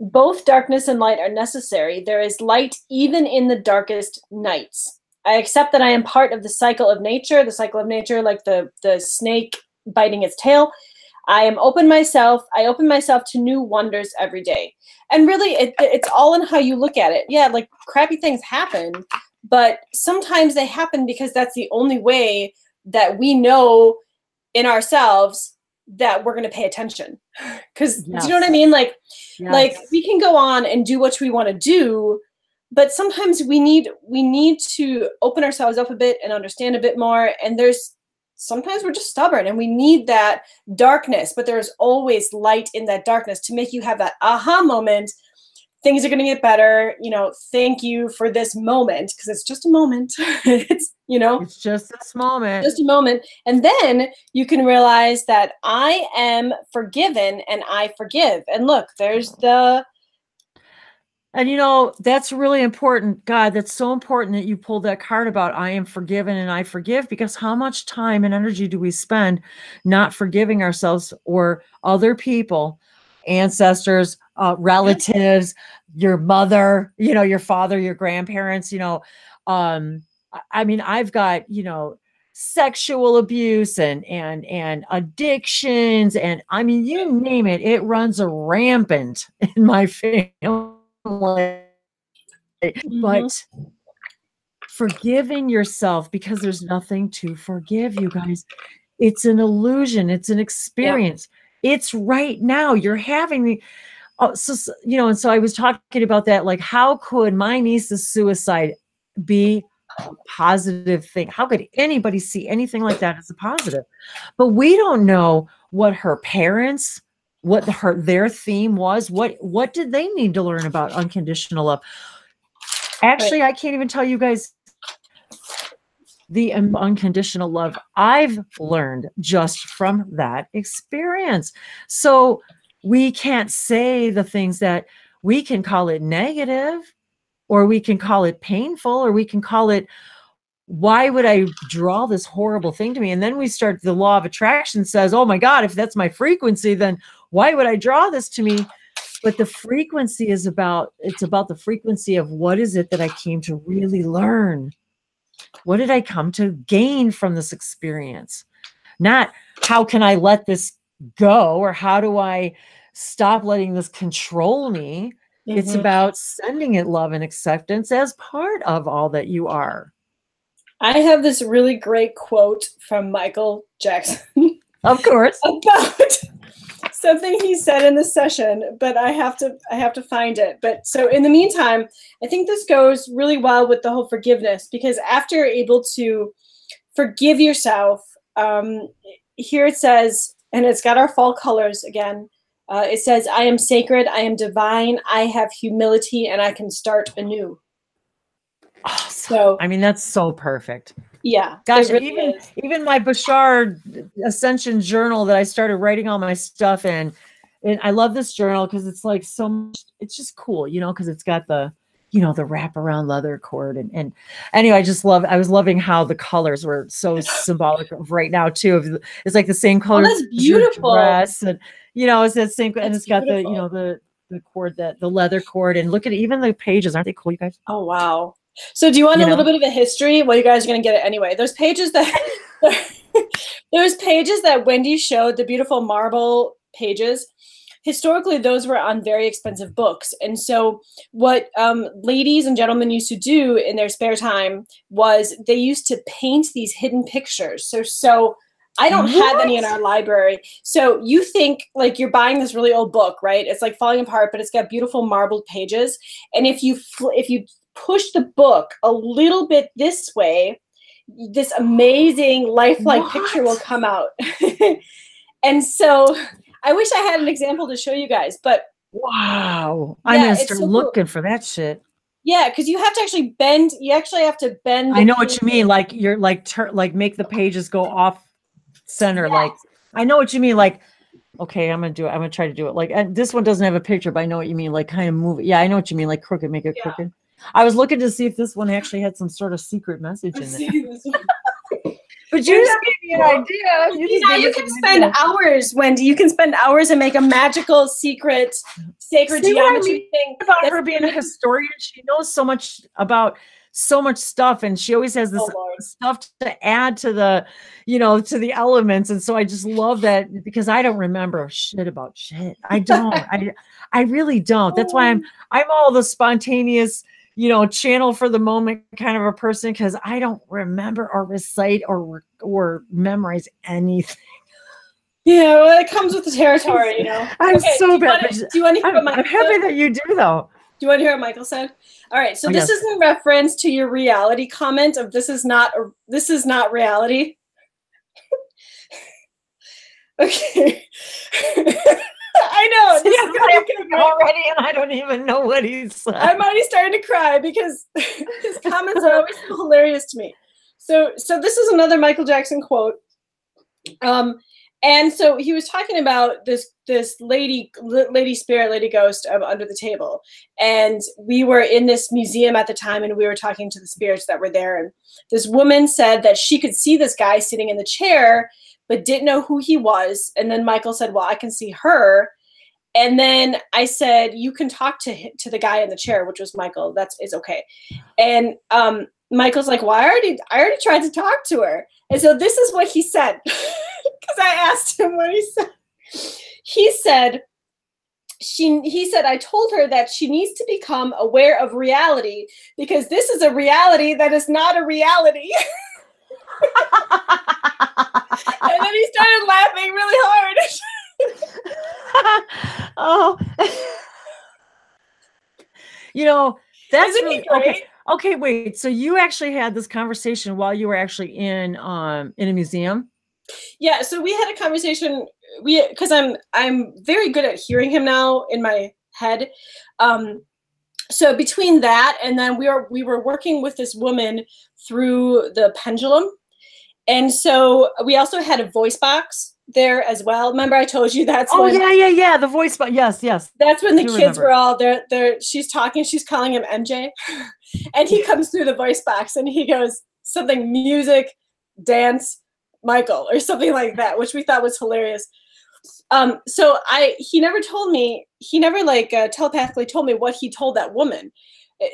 both darkness and light are necessary. There is light even in the darkest nights. I accept that I am part of the cycle of nature, like the snake biting its tail. I open myself to new wonders every day. And really, it's all in how you look at it. Yeah, like crappy things happen, but sometimes they happen because that's the only way that we know in ourselves that we're going to pay attention. Because do you know what I mean? Like we can go on and do what we want to do, but sometimes we need to open ourselves up a bit and understand a bit more. And sometimes we're just stubborn and we need that darkness, but there's always light in that darkness to make you have that aha moment. Things are going to get better. Thank you for this moment, because it's just a moment. It's just this moment. Just a moment. And then you can realize that I am forgiven and I forgive. And look, there's the And you know, that's really important. God, that's so important that you pulled that card about I am forgiven and I forgive, because how much time and energy do we spend not forgiving ourselves or other people, ancestors, relatives, your mother, you know, your father, your grandparents, you know. I mean, I've got, you know, sexual abuse and addictions, and I mean, you name it, it runs rampant in my family. But forgiving yourself, because there's nothing to forgive, you guys. It's an illusion. It's an experience. Yeah. It's right now. You're having the, so, you know, and so I was talking about that. Like, how could my niece's suicide be a positive thing? How could anybody see anything like that as a positive? But we don't know what her parents, what their theme was. What did they need to learn about unconditional love? Actually, I can't even tell you guys the unconditional love I've learned just from that experience. So we can't say the things that we can call it negative, or we can call it painful, or we can call it, why would I draw this horrible thing to me? And then we start, the law of attraction says, oh my God, if that's my frequency, then why would I draw this to me? But the frequency is about, it's about the frequency of what is it that I came to really learn? What did I come to gain from this experience? Not how can I let this go, or how do I stop letting this control me? It's about sending it love and acceptance as part of all that you are. I have this really great quote from Michael Jackson. Of course. About something he said in the session, but I have to find it. But so in the meantime, I think this goes really well with the whole forgiveness, because after you're able to forgive yourself, here it says, and it's got our fall colors again. It says, I am sacred, I am divine, I have humility, and I can start anew. Oh, so, I mean, that's so perfect. Yeah. Gosh, really even my Bashar Ascension journal that I started writing all my stuff in, and I love this journal because it's like so much, it's just cool, you know, because it's got the, you know, the wraparound leather cord. And anyway, I was loving how the colors were so symbolic of right now too. It's like the same color. Oh, that's beautiful. Dress, and, you know, it's that same, and it's got the, you know, the cord, the leather cord, and look at even the pages. Aren't they cool, you guys? Oh, wow. So do you want a little bit of a history? Well, you guys are going to get it anyway. Those pages that Wendy showed, the beautiful marble pages, historically, those were on very expensive books. And so what ladies and gentlemen used to do in their spare time was they used to paint these hidden pictures. So I don't have any in our library. So you think like you're buying this really old book, right? It's like falling apart, but it's got beautiful marbled pages. And if you push the book a little bit this way, this amazing lifelike picture will come out. And so I wish I had an example to show you guys, but wow, I'm gonna start looking for that shit. Yeah, because you have to actually bend. You actually have to bend. I know what you mean. Like you're like make the pages go off center. Yes. Like I know what you mean. Like, okay, I'm gonna do it. I'm gonna try to do it. Like, and this one doesn't have a picture, but I know what you mean. Like, kind of move it. Yeah, I know what you mean. Like crooked, make it crooked. I was looking to see if this one actually had some sort of secret message in it. But you just gave me an idea. You can spend hours, Wendy. You can spend hours and make a magical, secret, sacred geometry thing. About her being a historian, she knows so much about so much stuff, and she always has this stuff to add to the, you know, to the elements. And so I just love that, because I don't remember shit about shit. I don't. I really don't. That's why I'm all the spontaneous, you know, channel for the moment kind of a person, because I don't remember or recite or memorize anything. Yeah, well, it comes with the territory, you know. I'm so bad. Do you want to hear what Michael said? I'm happy that you do, though. Do you want to hear what Michael said? All right, so this is in reference to your reality comment of this is not reality. Okay. I know. This is already, and I don't even know what he said. I'm already starting to cry because his comments are always hilarious to me. So this is another Michael Jackson quote. And so he was talking about this lady spirit, lady ghost under the table. And we were in this museum at the time, and we were talking to the spirits that were there. And this woman said that she could see this guy sitting in the chair, but didn't know who he was. And then Michael said, well, I can see her. And then I said, you can talk to the guy in the chair, which was Michael. It's okay. And Michael's like, well, I already tried to talk to her. And so this is what he said, because I asked him what he said. He said, I told her that she needs to become aware of reality, because this is a reality that is not a reality. And then he started laughing really hard. Oh, you know, that's really okay. Okay, wait. So you actually had this conversation while you were actually in a museum? Yeah. So we had a conversation. Because I'm very good at hearing him now in my head. So between that and then we were working with this woman through the pendulum, and so we also had a voice box there as well. Remember I told you that's yeah, the voice box. Yes. That's when the kids were all there. She's talking, she's calling him MJ. And he comes through the voice box and he goes something music, dance, Michael, or something like that, which we thought was hilarious. So he never told me, he never telepathically told me what he told that woman.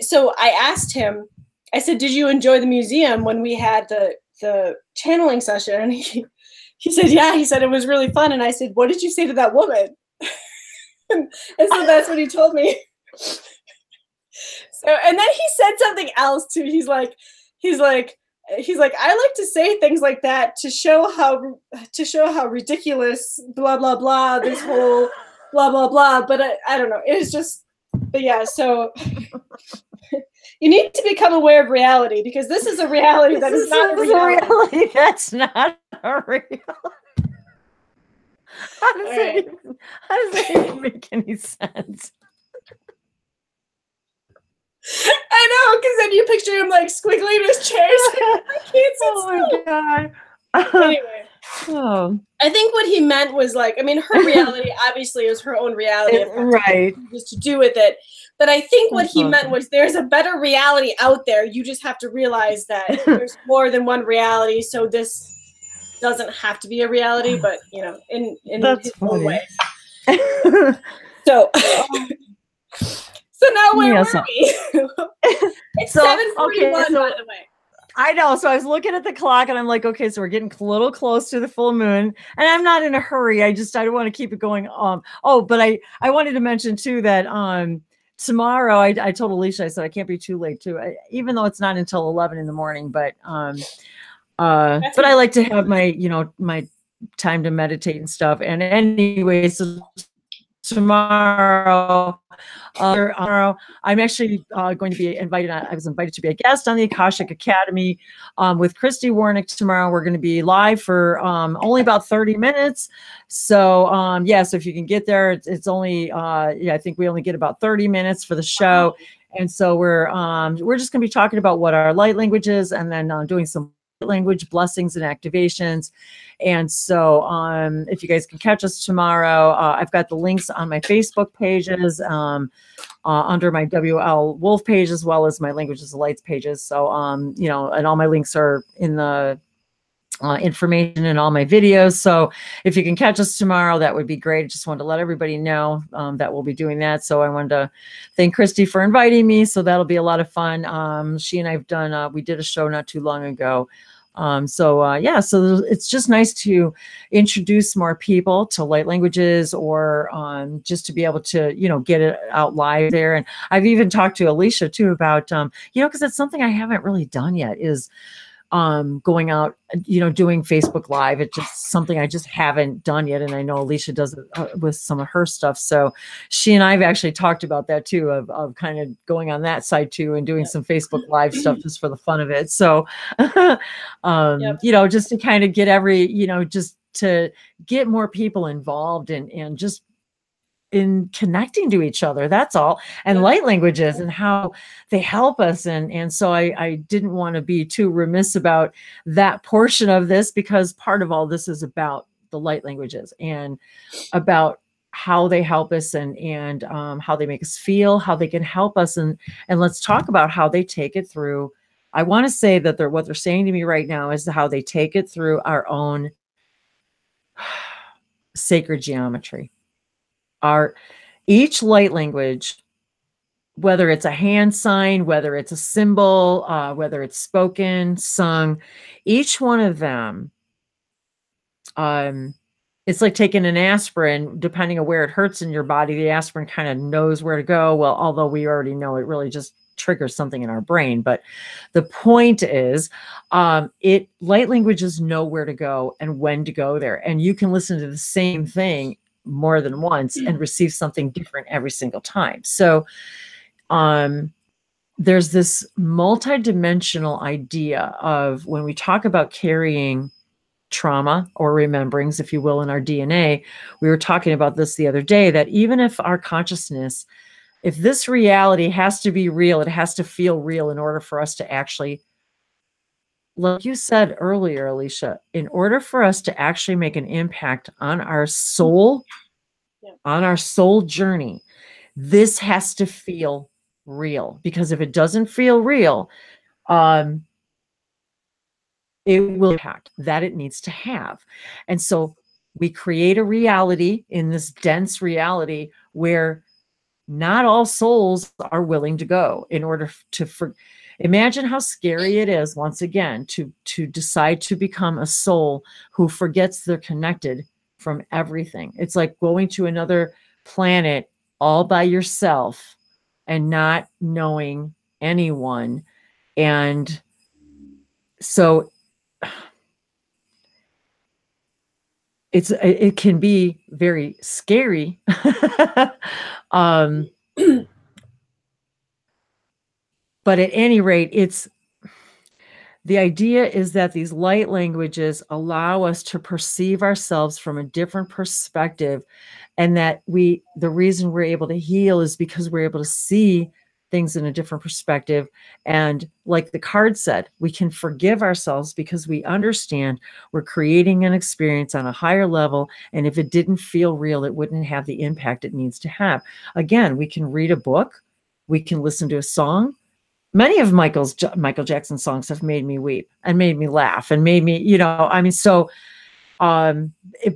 So I asked him, I said, did you enjoy the museum when we had the channeling session? And he said, yeah. He said it was really fun. And I said, what did you say to that woman? and so that's what he told me. So, and then he said something else too. He's like, I like to say things like that to show how ridiculous, blah, blah, blah, this whole blah, blah, blah. But I don't know. It was just, but yeah. So you need to become aware of reality, because this is a reality that is not a reality. That's not a reality. How does that even make any sense? I know, because then you picture him like squiggly in his chair. I can't sit Oh my God. Anyway, I think what he meant was her reality obviously is her own reality, right? Just to do with it. But I think what he meant was there's a better reality out there. You just have to realize that there's more than one reality. So this doesn't have to be a reality, but in his own way. So. So now where were we? It's 7:41, by the way. I know. So I was looking at the clock and I'm like, okay, so we're getting a little close to the full moon, and I'm not in a hurry. I don't want to keep it going. But I wanted to mention too that tomorrow I told Alicia, I said I can't be too late too, even though it's not until 11 in the morning. But I like to have my my time to meditate and stuff. And anyway, so tomorrow I'm actually going to be invited. I was invited to be a guest on the Akashic Academy with Christy Warnick tomorrow. We're going to be live for only about 30 minutes. So so if you can get there, it's only I think we only get about 30 minutes for the show. And so we're just going to be talking about what our light language is, and then doing some language blessings and activations. And so if you guys can catch us tomorrow, I've got the links on my Facebook pages, under my WL Wolf page, as well as my Languages of Lights pages. So and all my links are in the information in all my videos. So if you can catch us tomorrow, that would be great. I just wanted to let everybody know that we'll be doing that. So I wanted to thank Christy for inviting me. So that'll be a lot of fun. She and I've done, we did a show not too long ago. So it's just nice to introduce more people to light languages, or just to be able to, get it out live there. And I've even talked to Alicia too about, because it's something I haven't really done yet, is going out, doing Facebook Live. It's just something I just haven't done yet. And I know Alicia does it with some of her stuff. So she and I've actually talked about that too, of kind of going on that side too, and doing some Facebook Live stuff just for the fun of it. So, just to kind of get just to get more people involved and just in connecting to each other, that's all. And light languages and how they help us. And so I didn't want to be too remiss about that portion of this, because part of all this is about the light languages and about how they help us and how they make us feel, how they can help us. And let's talk about how they take it through. I want to say that what they're saying to me right now is how they take it through our own sacred geometry. Each light language, whether it's a hand sign, whether it's a symbol, whether it's spoken, sung, each one of them, it's like taking an aspirin. Depending on where it hurts in your body, the aspirin kind of knows where to go. Well, although we already know it really just triggers something in our brain. But the point is, light languages know where to go and when to go there. And you can listen to the same thing more than once and receive something different every single time. So there's this multidimensional idea of when we talk about carrying trauma or rememberings, if you will, in our DNA. We were talking about this the other day, that even if our consciousness, if this reality has to be real, it has to feel real in order for us to actually, like you said earlier, Alicia, in order for us to actually make an impact on our soul, on our soul journey, this has to feel real. Because if it doesn't feel real, it will impact that it needs to have. And so we create a reality in this dense reality where not all souls are willing to go in order to imagine how scary it is, once again, to decide to become a soul who forgets they're connected from everything. It's like going to another planet all by yourself and not knowing anyone. And so it can be very scary. But at any rate, the idea is that these light languages allow us to perceive ourselves from a different perspective, and that the reason we're able to heal is because we're able to see things in a different perspective. And like the card said, we can forgive ourselves because we understand we're creating an experience on a higher level. And if it didn't feel real, it wouldn't have the impact it needs to have. Again, we can read a book, we can listen to a song. Many of Michael Jackson's songs have made me weep and made me laugh and made me,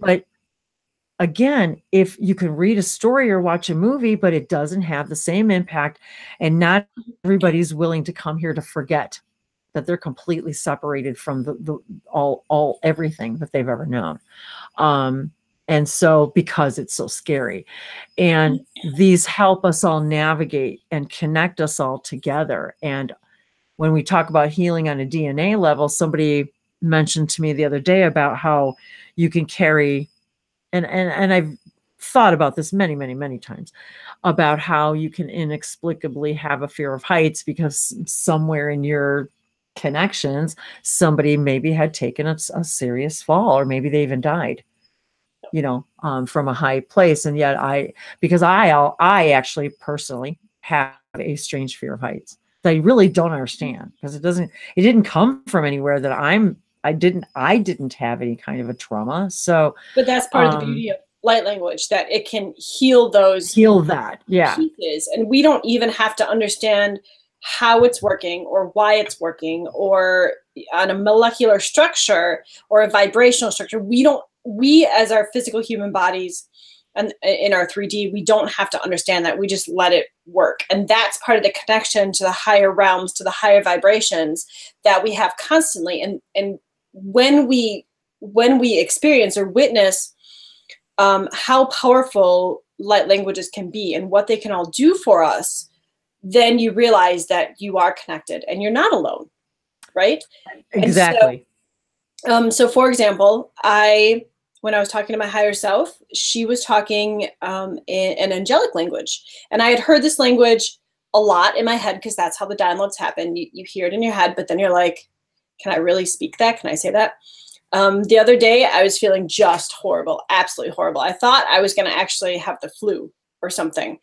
but again, if you can read a story or watch a movie, but it doesn't have the same impact, and not everybody's willing to come here to forget that they're completely separated from all everything that they've ever known. And so, because it's so scary, and these help us all navigate and connect us all together. And when we talk about healing on a DNA level, somebody mentioned to me the other day about how you can carry, and I've thought about this many, many, many times, about how you can inexplicably have a fear of heights because somewhere in your connections, somebody maybe had taken a serious fall, or maybe they even died, from a high place. And yet because I actually personally have a strange fear of heights that I really don't understand, because it didn't come from anywhere that I didn't have any kind of a trauma. So, but that's part of the beauty of light language, that it can heal that. Yeah. Pieces. And we don't even have to understand how it's working or why it's working, or on a molecular structure or a vibrational structure. We as our physical human bodies and in our 3D, we don't have to understand that. We just let it work. And that's part of the connection to the higher realms, to the higher vibrations that we have constantly. And when we experience or witness how powerful light languages can be and what they can all do for us, then you realize that you are connected and you're not alone, right? Exactly. So for example, when I was talking to my higher self, she was talking in an angelic language. And I had heard this language a lot in my head, because that's how the downloads happen. You hear it in your head, but then you're like, can I really speak that? Can I say that? The other day, I was feeling just horrible, absolutely horrible. I thought I was going to actually have the flu or something.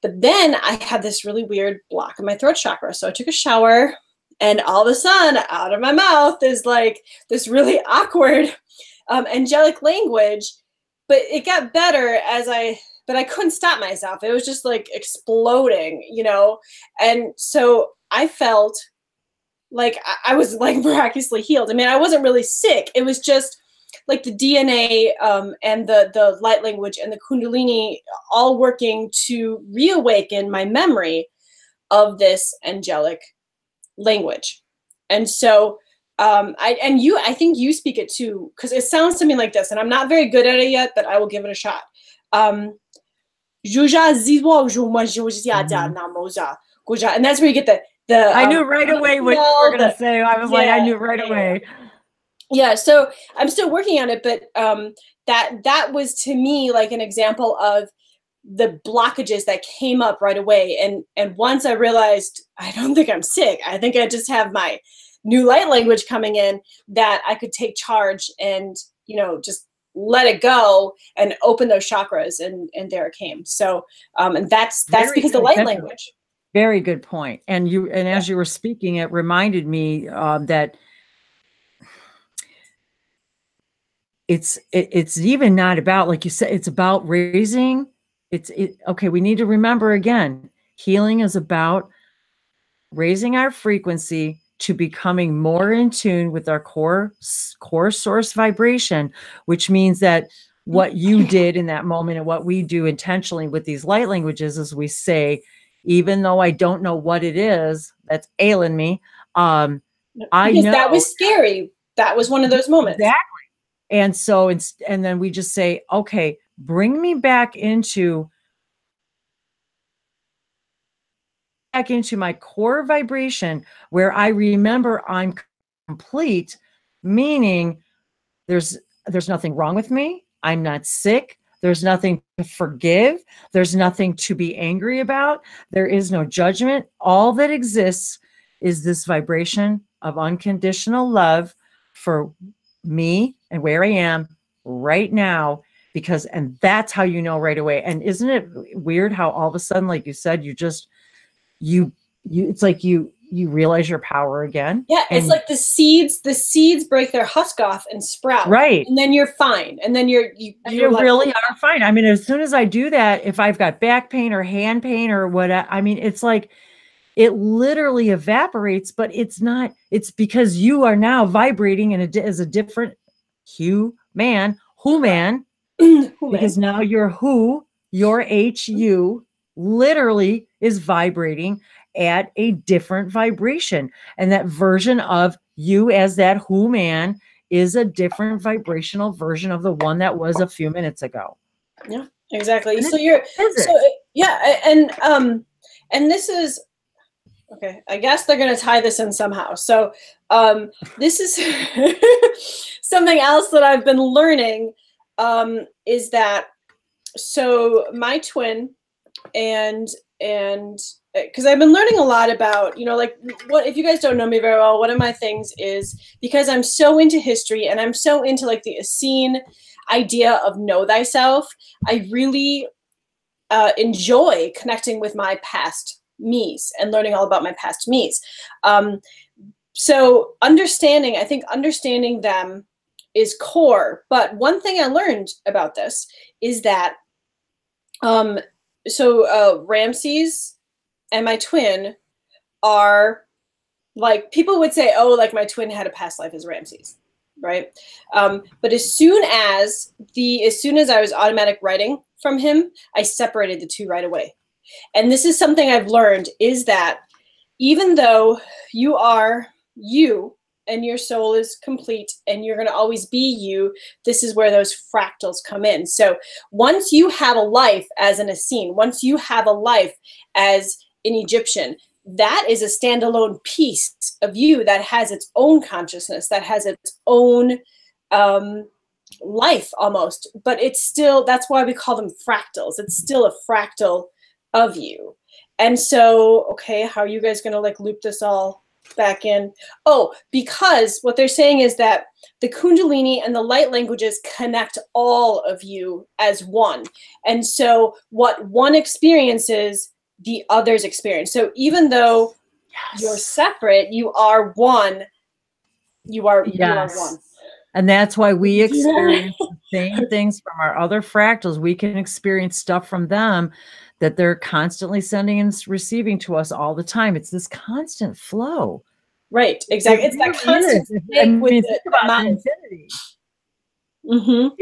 But then I had this really weird block in my throat chakra. So I took a shower, and all of a sudden, out of my mouth is like this really awkward angelic language, but it got better but I couldn't stop myself. It was just like exploding, you know? And so I felt like I was like miraculously healed. I mean, I wasn't really sick. It was just like the DNA and the light language and the Kundalini all working to reawaken my memory of this angelic language. And so I think you speak it too, because it sounds to me like this, and I'm not very good at it yet, but I will give it a shot. And that's where you get the I knew right away what you were going to say. I was like, I knew right away. Yeah, so I'm still working on it, but that was to me like an example of the blockages that came up right away. And once I realized, I don't think I'm sick, I think I just have my new light language coming in, that I could take charge and, you know, just let it go and open those chakras, and there it came. So and that's because the light language. Very good point. And as you were speaking, it reminded me that it's even not about, like you said, it's about raising. Okay, we need to remember again, healing is about raising our frequency to becoming more in tune with our core source vibration, which means that what you did in that moment and what we do intentionally with these light languages is we say, even though I don't know what it is that's ailing me, I know that was scary. That was one of those moments. Exactly. And so, and then we just say, okay, bring me back into my core vibration where I remember I'm complete, meaning there's nothing wrong with me. I'm not sick. There's nothing to forgive. There's nothing to be angry about. There is no judgment. All that exists is this vibration of unconditional love for me and where I am right now, and that's how you know right away. And isn't it weird how all of a sudden, like you said, it's like you realize your power again. Yeah, it's like the seeds break their husk off and sprout. Right. And then you're fine. And then you like, really are fine. I mean, as soon as I do that, if I've got back pain or hand pain or what, I mean, it's like it literally evaporates, but it's not, it's because you are now vibrating as a different human, because now your HU literally is vibrating at a different vibration. And that version of you as that human is a different vibrational version of the one that was a few minutes ago. Yeah, exactly. So and this is, okay, I guess they're going to tie this in somehow. So this is something else that I've been learning, is that, so my twin, and because I've been learning a lot about, you know, like, what, if you guys don't know me very well, one of my things is, because I'm so into history and I'm so into like the Essene idea of know thyself, I really enjoy connecting with my past me's and learning all about my past me's. So I think understanding them is core. But one thing I learned about this is that, Ramses and my twin are, like, people would say, oh, like my twin had a past life as Ramses, right? But as soon as I was automatic writing from him, I separated the two right away. And this is something I've learned, is that even though you are you and your soul is complete and you're going to always be you, this is where those fractals come in. So once you have a life as an Essene, once you have a life as an Egyptian, that is a standalone piece of you that has its own consciousness, that has its own life almost. But it's still, that's why we call them fractals. It's still a fractal of you. And so, okay, how are you guys going to like loop this all back in? Oh, because what they're saying is that the Kundalini and the light languages connect all of you as one. And so what one experiences, the others experience. So even though you're separate, you are one. You are one. And that's why we experience the same things from our other fractals. We can experience stuff from them that they're constantly sending and receiving to us all the time. It's this constant flow. Right, exactly. It's that constant with the amount.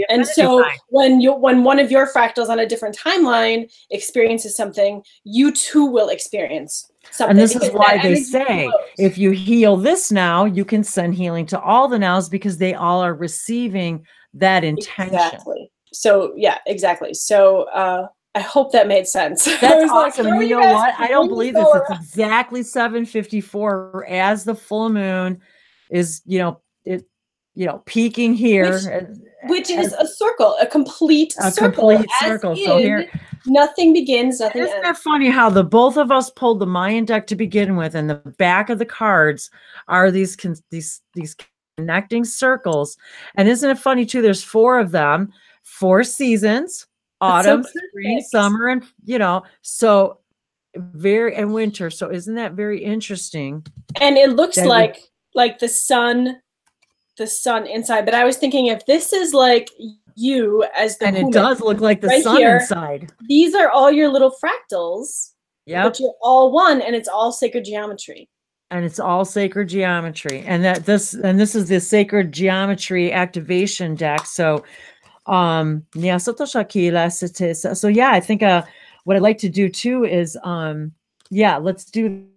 And so when one of your fractals on a different timeline experiences something, you too will experience something. And this is why they say, if you heal this now, you can send healing to all the nows, because they all are receiving that intention. Exactly. So yeah, exactly. So I hope that made sense. That's awesome. And you know what? I don't believe this. It's exactly 7:54 as the full moon is, peaking here. Which is a circle, a complete circle. So here, nothing begins, nothing ends. Isn't that funny how the both of us pulled the Mayan deck to begin with, and the back of the cards are these connecting circles. And isn't it funny too? There's 4 of them, 4 seasons. Autumn, spring, summer, and so and winter. So isn't that very interesting? And it looks like the sun inside. But I was thinking, if this is like you as the it does look like the sun inside. These are all your little fractals. Yeah, but you're all one, and it's all sacred geometry. And it's all sacred geometry, and this is the sacred geometry activation deck. So. So yeah, I think what I'd like to do too is let's do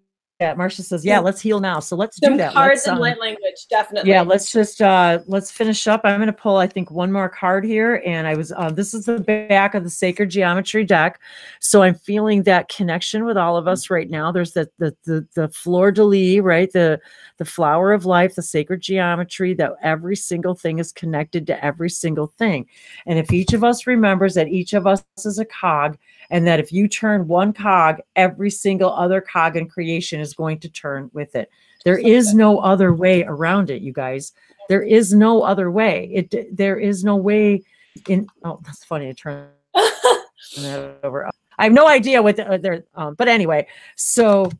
that. Marcia says, yeah, let's heal now. So let's do that. Cards and light language, definitely. Yeah, let's just let's finish up. I'm going to pull, I think, one more card here, and I was this is the back of the sacred geometry deck. So I'm feeling that connection with all of us right now. There's the fleur de lis, right? The flower of life, the sacred geometry, that every single thing is connected to every single thing. And if each of us remembers that each of us is a cog, and that if you turn one cog, every single other cog in creation is going to turn with it. There is no other way around it, you guys. There is no other way. There is no way in. Oh, that's funny. I turn that over. I have no idea what they're. But anyway, so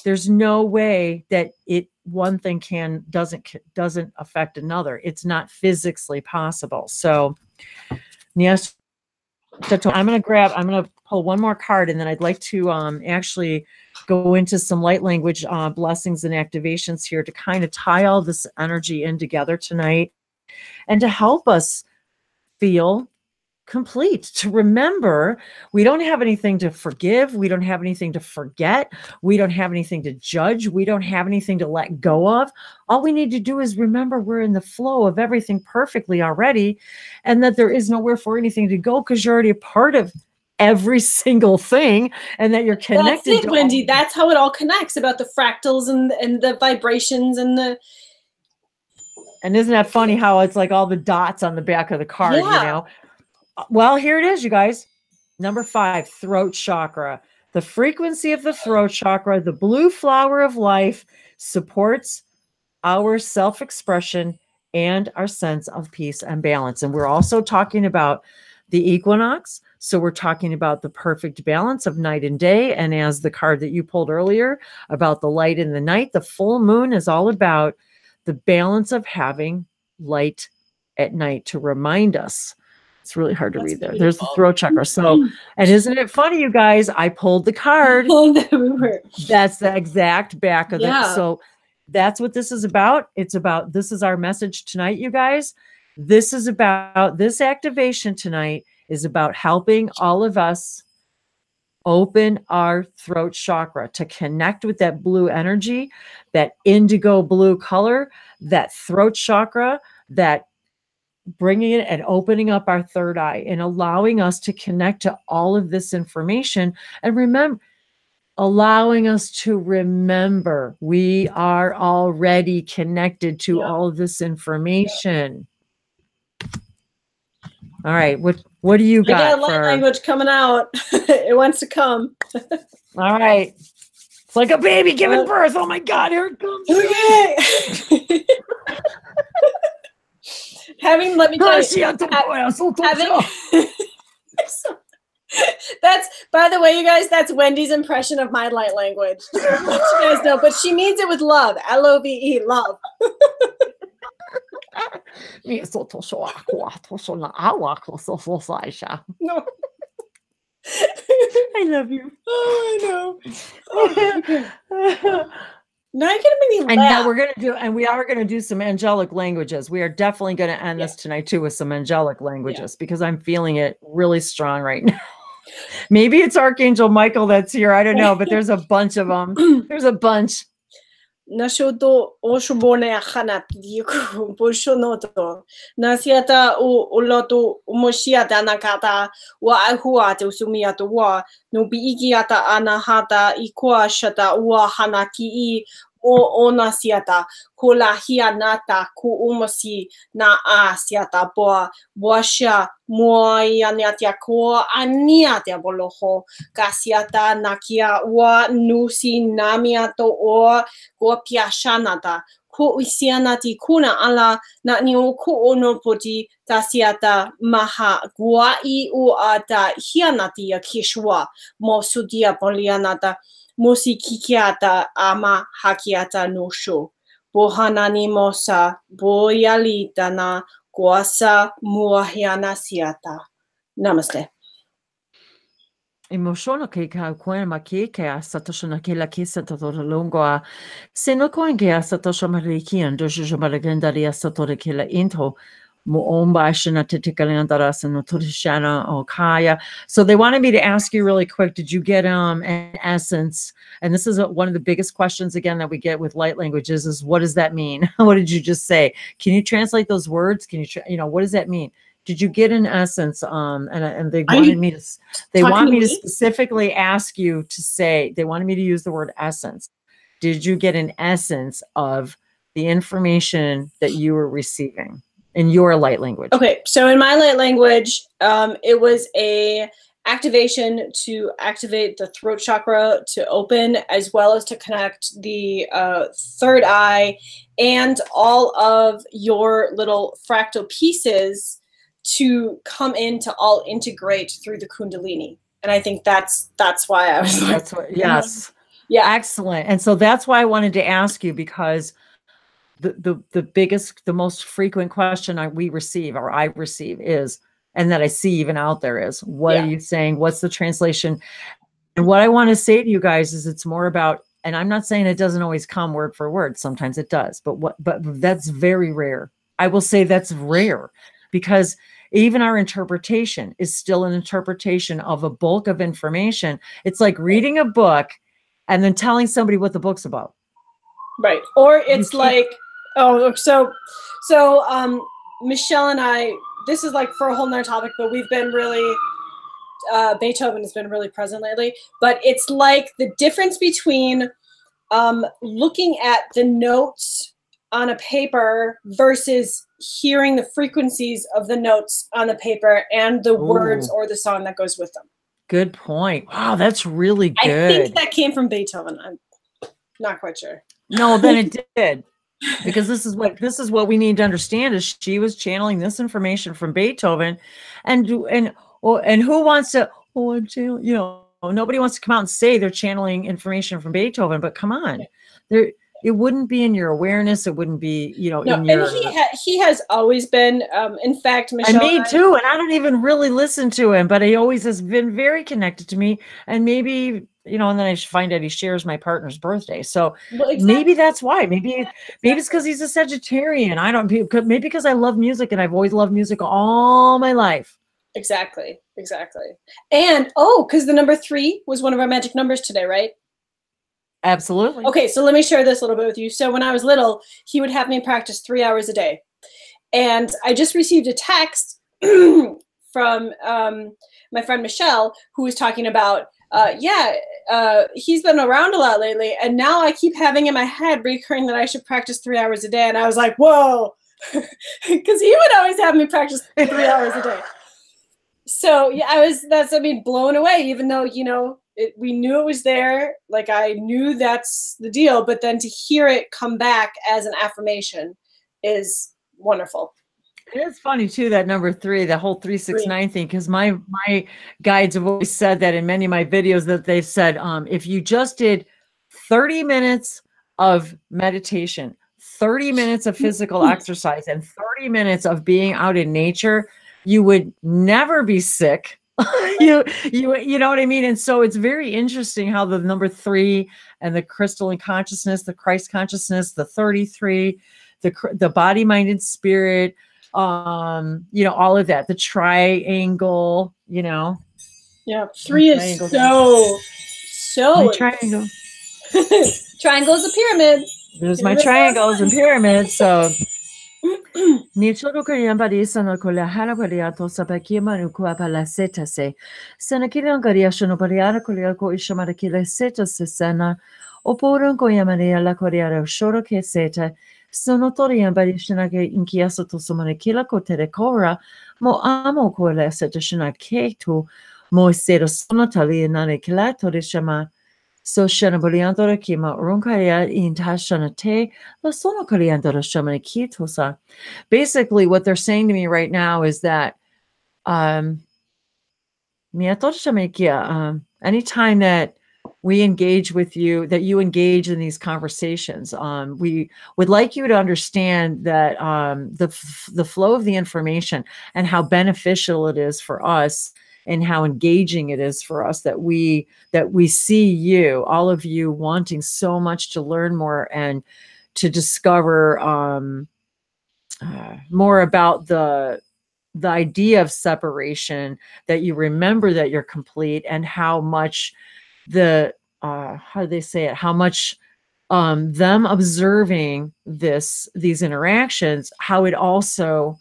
there's no way that one thing doesn't affect another. It's not physically possible. So yes. I'm going to pull one more card, and then I'd like to actually go into some light language blessings and activations here to kind of tie all this energy in together tonight, and to help us feel complete, to remember we don't have anything to forgive, we don't have anything to forget, we don't have anything to judge, we don't have anything to let go of. All we need to do is remember we're in the flow of everything perfectly already, and that there is nowhere for anything to go, because you're already a part of every single thing, and that you're connected. That's it, Wendy. That's how it all connects, about the fractals and the vibrations and the. And isn't that funny how it's like all the dots on the back of the card, you know? Well, here it is, you guys. Number 5, throat chakra. The frequency of the throat chakra, the blue flower of life, supports our self-expression and our sense of peace and balance. And we're also talking about the equinox. So we're talking about the perfect balance of night and day. And as the card that you pulled earlier about the light in the night, the full moon is all about the balance of having light at night to remind us. It's really hard to read there. There's the throat chakra. So, and isn't it funny, you guys? I pulled the card. That's the exact back of it. So that's what this is about. It's about, this is our message tonight, you guys. This is about, this activation tonight is about helping all of us open our throat chakra to connect with that blue energy, that indigo blue color, that throat chakra, that bringing it and opening up our third eye and allowing us to connect to all of this information. And remember, allowing us to remember we are already connected to all of this information. All right. What do you got? I got light language coming out. It wants to come. All right. It's like a baby giving birth. Oh my God, here it comes. Okay. Let me tell you, that's, by the way, you guys, that's Wendy's impression of my light language. Just to let you guys know, but she means it with love. L-O-V-E, love. No. I love you. Oh, I know. Oh, okay. Now you're gonna make me laugh. And now we are gonna do some angelic languages. We are definitely gonna end this tonight too with some angelic languages because I'm feeling it really strong right now. Maybe it's Archangel Michael that's here. I don't know, but there's a bunch of them. There's a bunch. Nashoto oshubone akhanat diku bushonoto nasiata uloto umoshiata nakata wa ahuata usumiata wa no biigiata anahata ikwa shata wa hanaki o nasiata kula hianata ku umosi na asiata boa boasha moyaniatia ko aniatia boloho kasiata nakia wa nusi namiato o ko piashanata ko isianati kuna ala na ni ku onopoti tasiata maha guai u ata hianati ya kishwa mosudia polianata musikikiata ama hakiata nosho bohanani mosa boyalita na guasa muahiana siata. Namaste. Emotional ke ka koen ma ke asatosho na ke la ke satoro longo se no koen ke asatosho mariki ando jo maragenda ria satore ke la into mo omba shana tetikalendara no turishana o kaya. So they wanted me to ask you really quick, did you get an essence? And this is one of the biggest questions again that we get with light languages is what does that mean? What did you just say? Can you translate those words? Can you what does that mean? Did you get an essence? And they wanted me to, they want me to specifically ask you to say, they wanted me to use the word essence. Did you get an essence of the information that you were receiving in your light language? Okay. So in my light language, it was a activation to activate the throat chakra to open, as well as to connect the third eye and all of your little fractal pieces to come in to all integrate through the Kundalini. And I think that's why I was like, that's what, yes. Yeah. Excellent. And so that's why I wanted to ask you, because the biggest, the most frequent question I receive is, and that I see even out there is, what are you saying? What's the translation? And what I want to say to you guys is it's more about, and I'm not saying it doesn't always come word for word. Sometimes it does, but that's very rare. I will say that's rare, because even our interpretation is still an interpretation of a bulk of information. It's like reading a book and then telling somebody what the book's about. Right. Or it's like, so Michelle and I, this is like for a whole nother topic, but we've been really, Beethoven has been really present lately, but it's like the difference between looking at the notes on a paper versus hearing the frequencies of the notes on the paper and the words or the song that goes with them. Good point. Wow, that's really good. I think that came from Beethoven. I'm not quite sure. No, then it did. Because this is what we need to understand is she was channeling this information from Beethoven, and who wants to nobody wants to come out and say they're channeling information from Beethoven, but come on, it wouldn't be in your awareness. It wouldn't be, in your. And he has always been. In fact, Michelle. And me too. And I don't even really listen to him, but he always has been very connected to me. And maybe, and then I find out he shares my partner's birthday. So maybe that's why. Maybe it's because he's a Sagittarian. Maybe because I love music and I've always loved music all my life. Exactly. And because the number 3 was one of our magic numbers today, right? Absolutely. Okay, so let me share this a little bit with you. So when I was little, he would have me practice 3 hours a day. And I just received a text from my friend Michelle, who was talking about, he's been around a lot lately. And now I keep having in my head recurring that I should practice 3 hours a day. And I was like, whoa, because he would always have me practice 3 hours a day. So yeah, I was blown away, even though, we knew it was there. Like I knew that's the deal, but then to hear it come back as an affirmation is wonderful. It's funny too, that number 3, the whole 369 thing, because my guides have always said that in many of my videos that they've said, if you just did 30 minutes of meditation, 30 minutes of physical exercise and 30 minutes of being out in nature, you would never be sick. you know what I mean? And so it's very interesting how the number 3 and the crystalline consciousness, the Christ consciousness, the 33, the body, mind, and spirit, you know, all of that, the triangle, you know. Yeah, 3 is so my triangle. Triangle is a pyramid. There's my triangles and pyramids. So ni chodo kariyan bari sana kola hara bariya to sabaki manu ko apala seta se sana kilian kariya shono bariya kola ko ishamara kila seta se sana oporon ko yamare la korea shoro ke seta sono toriyan bari shina ke inkiaso to somare kila ko terekora mo amo ko la seta shina ke to mo sero sono tali nane kila to shama. So shana boliandora kima runkaria in tashana te la sono kaliandora shamana kitosa. Basically, what they're saying to me right now is that anytime that we engage with you, that you engage in these conversations, we would like you to understand that the flow of the information and how beneficial it is for us and how engaging it is for us, that we see you, all of you, wanting so much to learn more and to discover more about the idea of separation, that you remember that you're complete, and how much how do they say it, how much them observing these interactions, how it also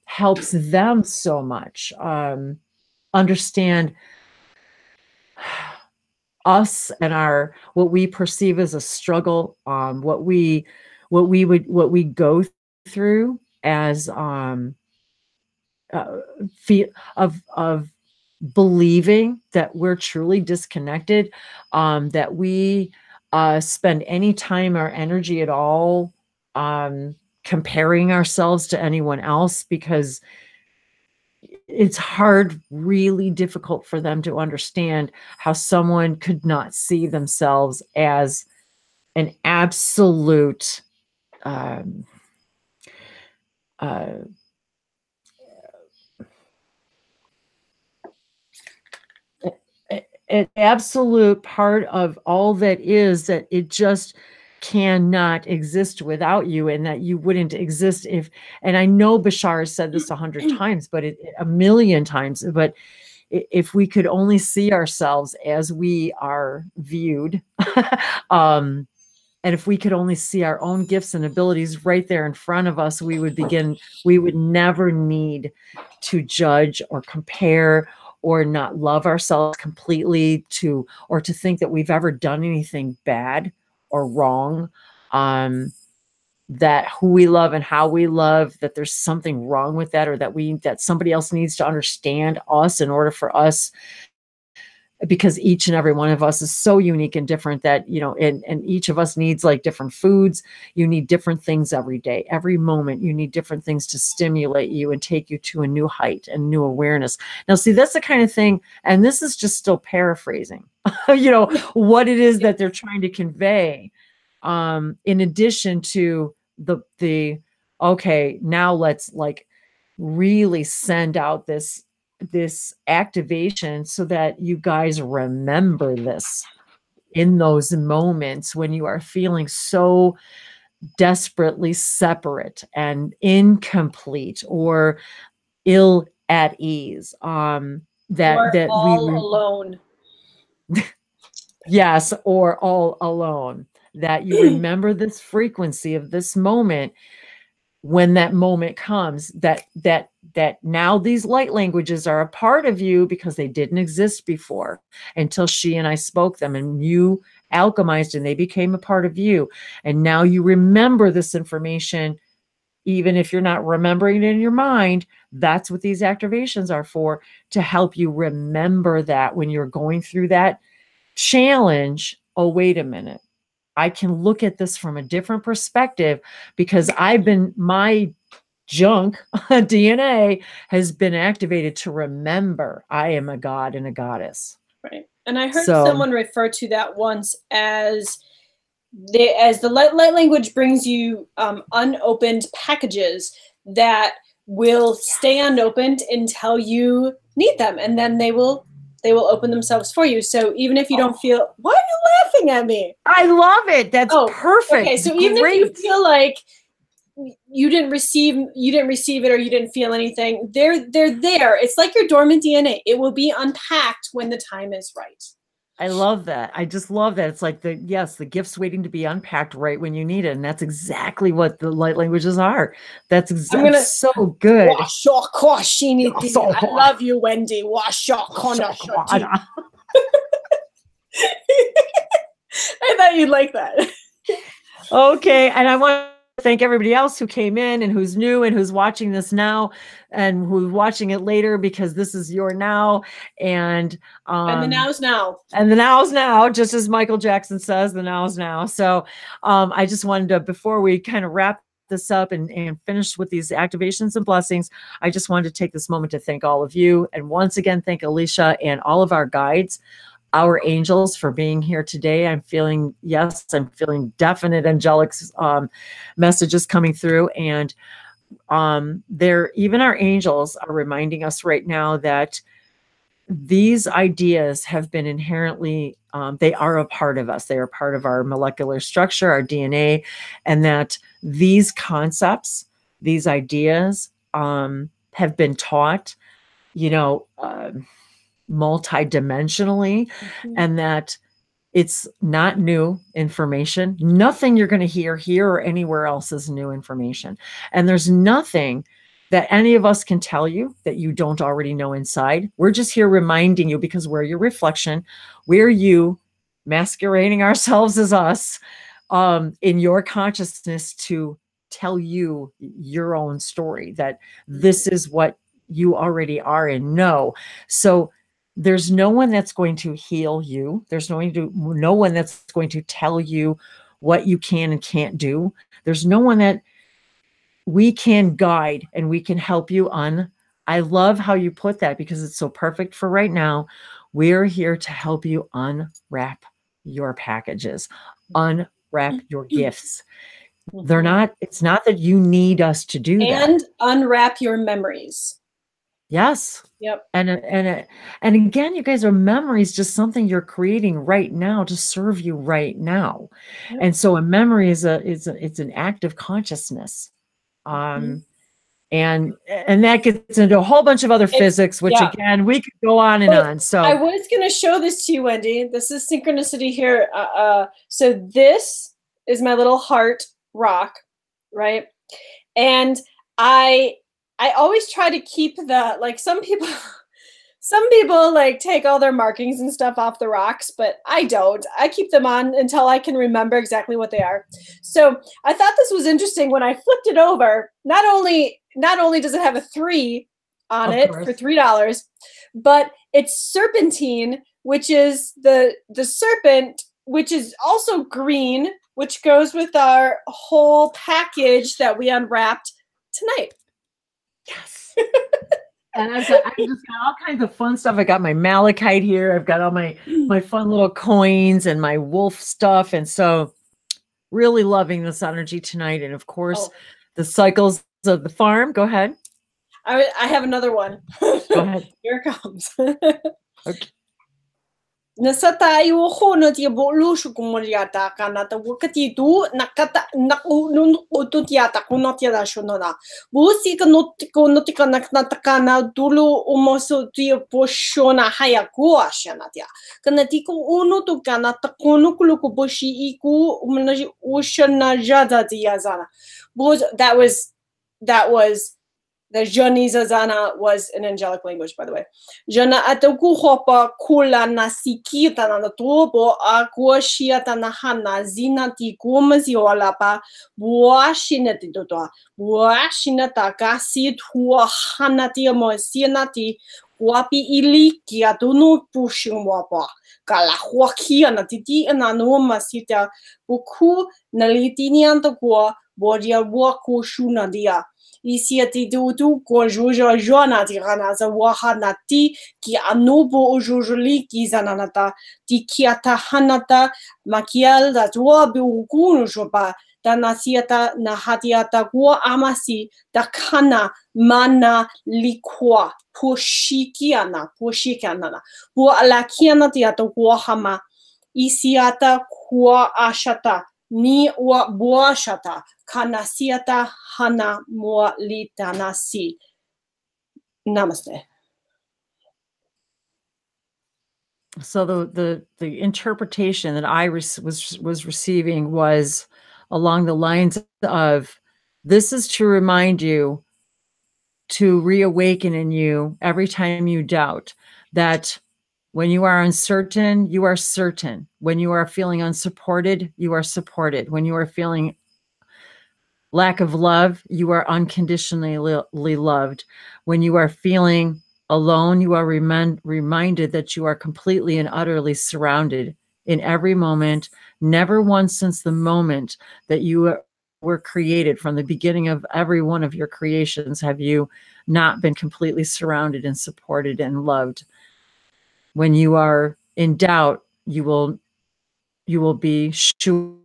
helps them so much understand us and what we perceive as a struggle, what we go through as of believing that we're truly disconnected, that we spend any time or energy at all comparing ourselves to anyone else, because it's hard, really difficult for them to understand how someone could not see themselves as an absolute an absolute part of all that is, that it just cannot exist without you, and that you wouldn't exist if, and I know Bashar has said this 100 times, but a million times, but if we could only see ourselves as we are viewed, and if we could only see our own gifts and abilities right there in front of us, we would never need to judge or compare or not love ourselves completely, or to think that we've ever done anything bad or wrong, that who we love and how we love, that there's something wrong with that, or that somebody else needs to understand us in order for us, because each and every one of us is so unique and different, that, you know, and each of us needs like different foods. You need different things every day, every moment. You need different things to stimulate you and take you to a new height and new awareness. Now, see, that's the kind of thing, and this is just still paraphrasing, you know, what it is that they're trying to convey. In addition to the okay, now let's like really send out this activation so that you guys remember this in those moments when you are feeling so desperately separate and incomplete or ill at ease, that all alone. Yes, or all alone, that you remember this frequency of this moment. When that moment comes, that now these light languages are a part of you, because they didn't exist before until she and I spoke them, and you alchemized and they became a part of you. And now you remember this information, even if you're not remembering it in your mind. That's what these activations are for, to help you remember that when you're going through that challenge. Oh, wait a minute. I can look at this from a different perspective, because my junk DNA has been activated to remember I am a god and a goddess. Right. And I heard someone refer to that once as as the light language brings you unopened packages that will stay unopened until you need them, and then they will open themselves for you. So even if you don't feel, why are you laughing at me? I love it. That's perfect. Okay, so even if you feel like you didn't receive it or you didn't feel anything, they're there. It's like your dormant DNA. It will be unpacked when the time is right. I love that. I just love that. It's like the gift's waiting to be unpacked right when you need it. And that's exactly what the light languages are. That's exactly so good. I love you, Wendy. I thought you'd like that. Okay. And I want to thank everybody else who came in and who's new and who's watching this now and who's watching it later, because this is your now. And the now's now. And the now's now, just as Michael Jackson says, the now's now. So I just wanted to, before we kind of wrap this up and finish with these activations and blessings, I just wanted to take this moment to thank all of you. And once again, thank Alicia and all of our guides, our angels, for being here today. I'm feeling definite angelic messages coming through. And even our angels are reminding us right now that these ideas have been inherently, they are a part of us. They are part of our molecular structure, our DNA, and that these concepts, these ideas have been taught, multidimensionally, and that it's not new information. Nothing you're going to hear here or anywhere else is new information. And there's nothing that any of us can tell you that you don't already know inside. We're just here reminding you, because we're your reflection. We're you masquerading ourselves as us in your consciousness to tell you your own story, that this is what you already are and know. So there's no one that's going to heal you. There's no one that's going to tell you what you can and can't do. There's no one that we can guide and we can help you on. I love how you put that, because it's so perfect for right now. We're here to help you unwrap your packages, unwrap your gifts. It's not that you need us to do that. And unwrap your memories. Yes. Yep. And again, you guys, are memories just something you're creating right now to serve you right now. Yep. And so a memory it's an act of consciousness. And that gets into a whole bunch of other physics, which again, we could go on and on. So I was going to show this to you, Wendy. This is synchronicity here. So this is my little heart rock, right? And I always try to keep some people like take all their markings and stuff off the rocks, but I don't. I keep them on until I can remember exactly what they are. So I thought this was interesting when I flipped it over. Not only does it have a 3 on it for $3, but it's serpentine, which is the serpent, which is also green, which goes with our whole package that we unwrapped tonight. Yes. And I just got all kinds of fun stuff. I got my malachite here. I've got all my fun little coins and my wolf stuff. And so really loving this energy tonight. And of course, the cycles of the farm. Go ahead. I have another one. Go ahead. Here it comes. Okay. Nasa tayo ho na tiya bolu shu kumariata kana ta wakati tu nakata nakunun ututiata kunotiada shunona busi kanotika naknatakana dulu umoso tiya poshona hayakua shanatia kana tiku unu tu kana takunu kuluku boshi iku umnaji ushana jada tiazana. That was the Jani Zazana was an angelic language, by the way. Jana ataku hopa kula nasikita na tubo akuashiata na hana zinati kumazioalapa buashinati dotoa buashinata kasi tua hanati amosinati wapi iliki atunu pushing wapa kala huakia na titi ananuma sita buku nalitinianta kwa bodia waku shuna dia. Isiati tu konjuja jona tirana za wahanati ki anubo ujujuli ki zananata ti kiata hanata makial da tuabi ukunu jopa da nasiata na hatiata gua amasi da kana mana likwa pushikiana bu alakiana tiata gua hama isiata kwa ashata ni wa buashata kanasiata hana mua litanasi. Namaste. So the interpretation that I was receiving was along the lines of, this is to remind you to reawaken in you every time you doubt, that when you are uncertain, you are certain. When you are feeling unsupported, you are supported. When you are feeling lack of love, you are unconditionally loved. When you are feeling alone, you are reminded that you are completely and utterly surrounded in every moment. Never once since the moment that you were created, from the beginning of every one of your creations, have you not been completely surrounded and supported and loved. When you are in doubt, you will be sure.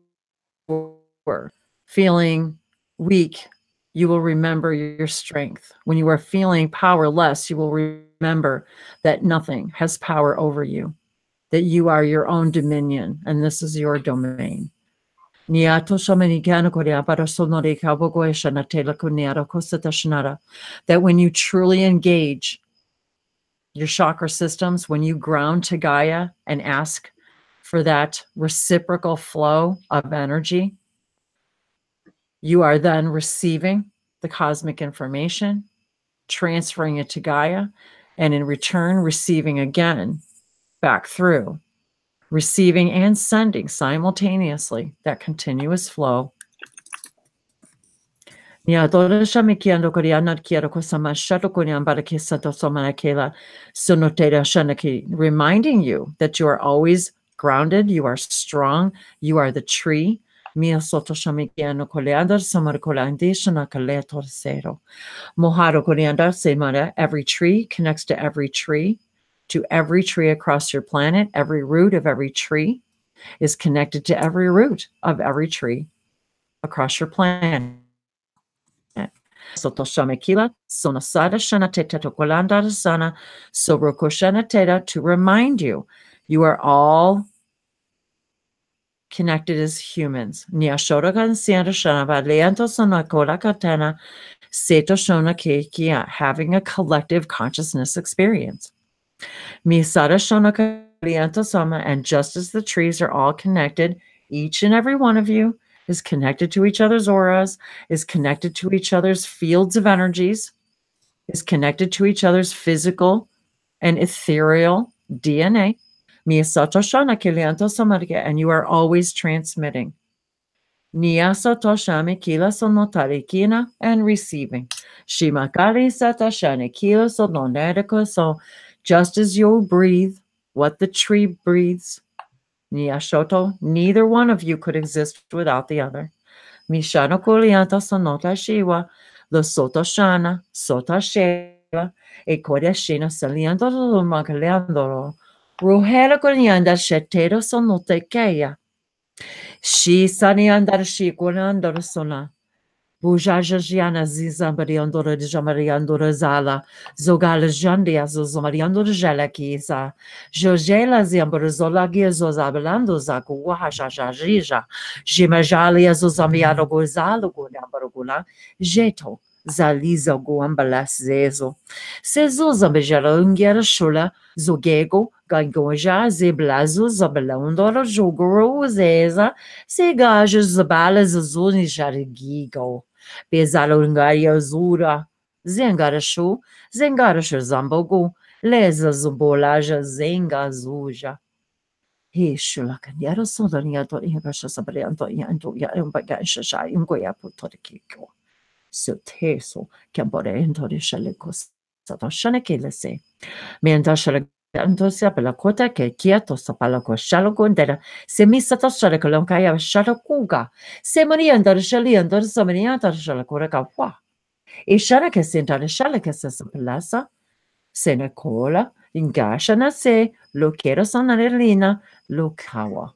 Feeling weak, you will remember your strength. When you are feeling powerless, you will remember that nothing has power over you, that you are your own dominion, and this is your domain. That when you truly engage your chakra systems, when you ground to Gaia and ask for that reciprocal flow of energy, you are then receiving the cosmic information, transferring it to Gaia, and in return, receiving again back through, receiving and sending simultaneously, that continuous flow. Reminding you that you are always grounded, you are strong, you are the tree. Every tree connects to every tree across your planet. Every root of every tree is connected to every root of every tree across your planet. To remind you, you are all connected as humans. Having a collective consciousness experience. And just as the trees are all connected, each and every one of you is connected to each other's auras, is connected to each other's fields of energies, is connected to each other's physical and ethereal DNA. And you are always transmitting. And receiving. So just as you breathe what the tree breathes, neither one of you could exist without the other. Mishano Kulianta Sonota Shiva, the Sotoshana, Sota Sheva, a Kodeshina Saliando Magaleandoro, Ruhera Kolianda Shetero Sonotekeya. She Saniandar Shikunandor Sona. Bujajiana Zizambariandora de Jamariandora Zala, Zogala Jandia Zomariandor Jalakiza, Jojela Ziambarazola Gizozabalando Zaku Wahajajija, Jimajalia Zozamiado Gozalo Gunambaragula, Jeto, Zaliza Guambalas Zezo, Sezozambajala Ungiera Shula, Zogego, Gangoja, Zeblazo, Zabalandora, Jogoro, Zeza, Segajas, Zabalas, Zuni Jarigigo. Bezalungaria Zura, Zengarashu, Zengarashu Zambogu, Leza Zubolaja, Zenga Zuja. Hishulakanero Sodaniato Ingasha Sabrianto Yanto Yambagasha, Ingoya Putorikiko. So Teso, Cambore into the Shalikos, Satoshanakilese. Mentashala Antosia pela kota ke kiato sa pala ko shalo kondera se misa to shale ko lon kaya shalo kuga se mari andar shali andar sa mari andar shalo kora ka wa e shara ke senta de shale ke sa plasa se ne cola ingasha na se lo quiero sanarelina lo kawa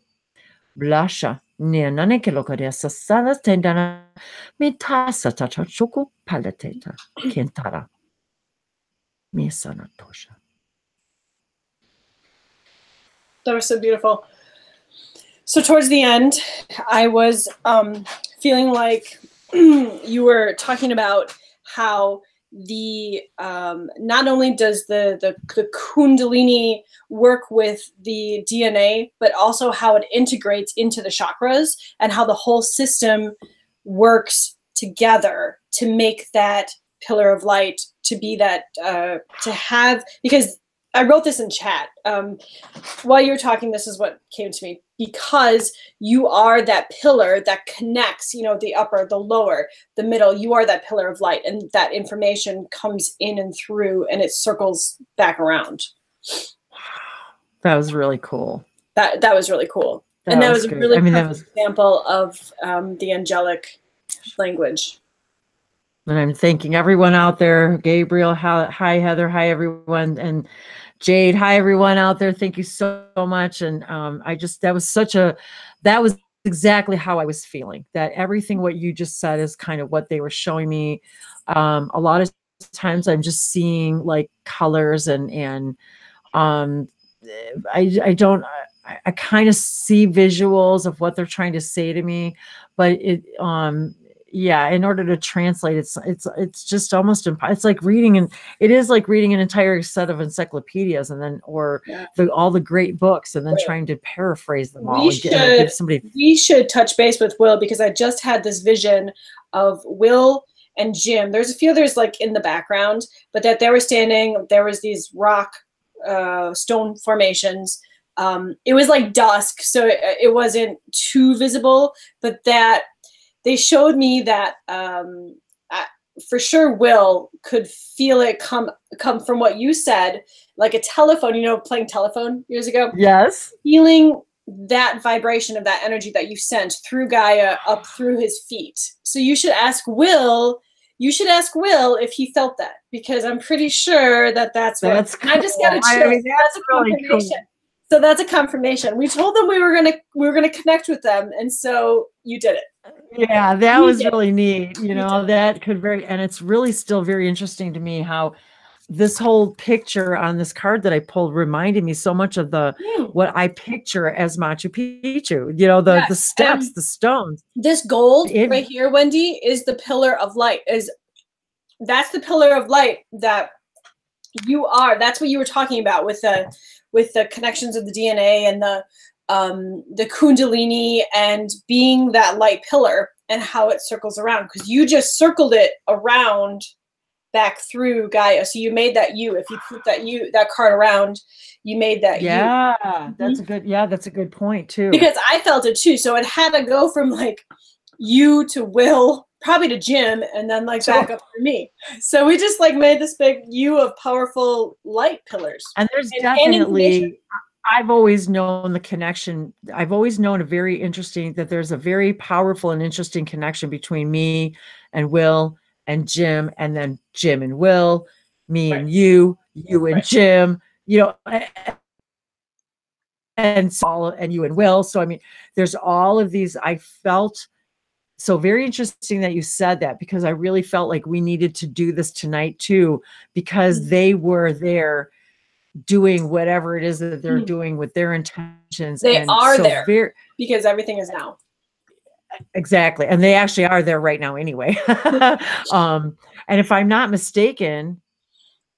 blasha ne nane ke lo kare sa sala tendana mi tasa ta chuku palateta kentara mi sana tosha. That was so beautiful. So towards the end, I was feeling like you were talking about how the not only does the Kundalini work with the DNA, but also how it integrates into the chakras and how the whole system works together to make that pillar of light, to be that, to have, because I wrote this in chat. While you were talking, this is what came to me. Because you are that pillar that connects, you know, the upper, the lower, the middle. You are that pillar of light, and that information comes in and through, and it circles back around. That was really cool. That was really cool. And that was a really perfect example of the angelic language. And I'm thanking everyone out there. Gabriel, hi, Heather. Hi, everyone. And Jade, hi, everyone out there. Thank you so much. And that was exactly how I was feeling. That everything what you just said is kind of what they were showing me. A lot of times I'm just seeing like colors and I kind of see visuals of what they're trying to say to me, but yeah, in order to translate, it's just almost it's like reading, and it is like reading an entire set of encyclopedias, and then all the great books, and then trying to paraphrase them all. We should touch base with Will, because I just had this vision of Will and Jim. There's a few others like in the background, but that they were standing. There was these rock stone formations. It was like dusk, so it wasn't too visible, but that. They showed me that for sure Will could feel it come from what you said, like a telephone, you know, playing telephone years ago. Yes. Feeling that vibration of that energy that you sent through Gaia up through his feet. So you should ask Will if he felt that, because I'm pretty sure that's what. Cool. I just got a chill. That's a really confirmation. Cool. So that's a confirmation. We told them we were gonna connect with them, and so you did it. Yeah, that was really neat. You know, that could and it's really still very interesting to me how this whole picture on this card that I pulled reminded me so much of what I picture as Machu Picchu. You know, the steps, the stones. This gold right here, Wendy, is the pillar of light. That's the pillar of light that you are. That's what you were talking about with the connections of the DNA and the Kundalini and being that light pillar and how it circles around, because you just circled it around back through Gaia. So you made that you. If you put that card around, you made that you. Yeah, that's a good point too. Because I felt it too. So it had to go from like you to Will, probably to Jim, and then like back up to me. So we just like made this big U of powerful light pillars. And there's definitely, I've always known the connection. I've always known that there's a very powerful and interesting connection between me and Will and Jim, and then Jim and Will, me and you and Jim, you know, and you and Will. So, I mean, there's all of these, I felt. So very interesting that you said that, because I really felt like we needed to do this tonight too, because they were there doing whatever it is that they're doing with their intentions. They are there because everything is now. Exactly. And they actually are there right now anyway. And if I'm not mistaken,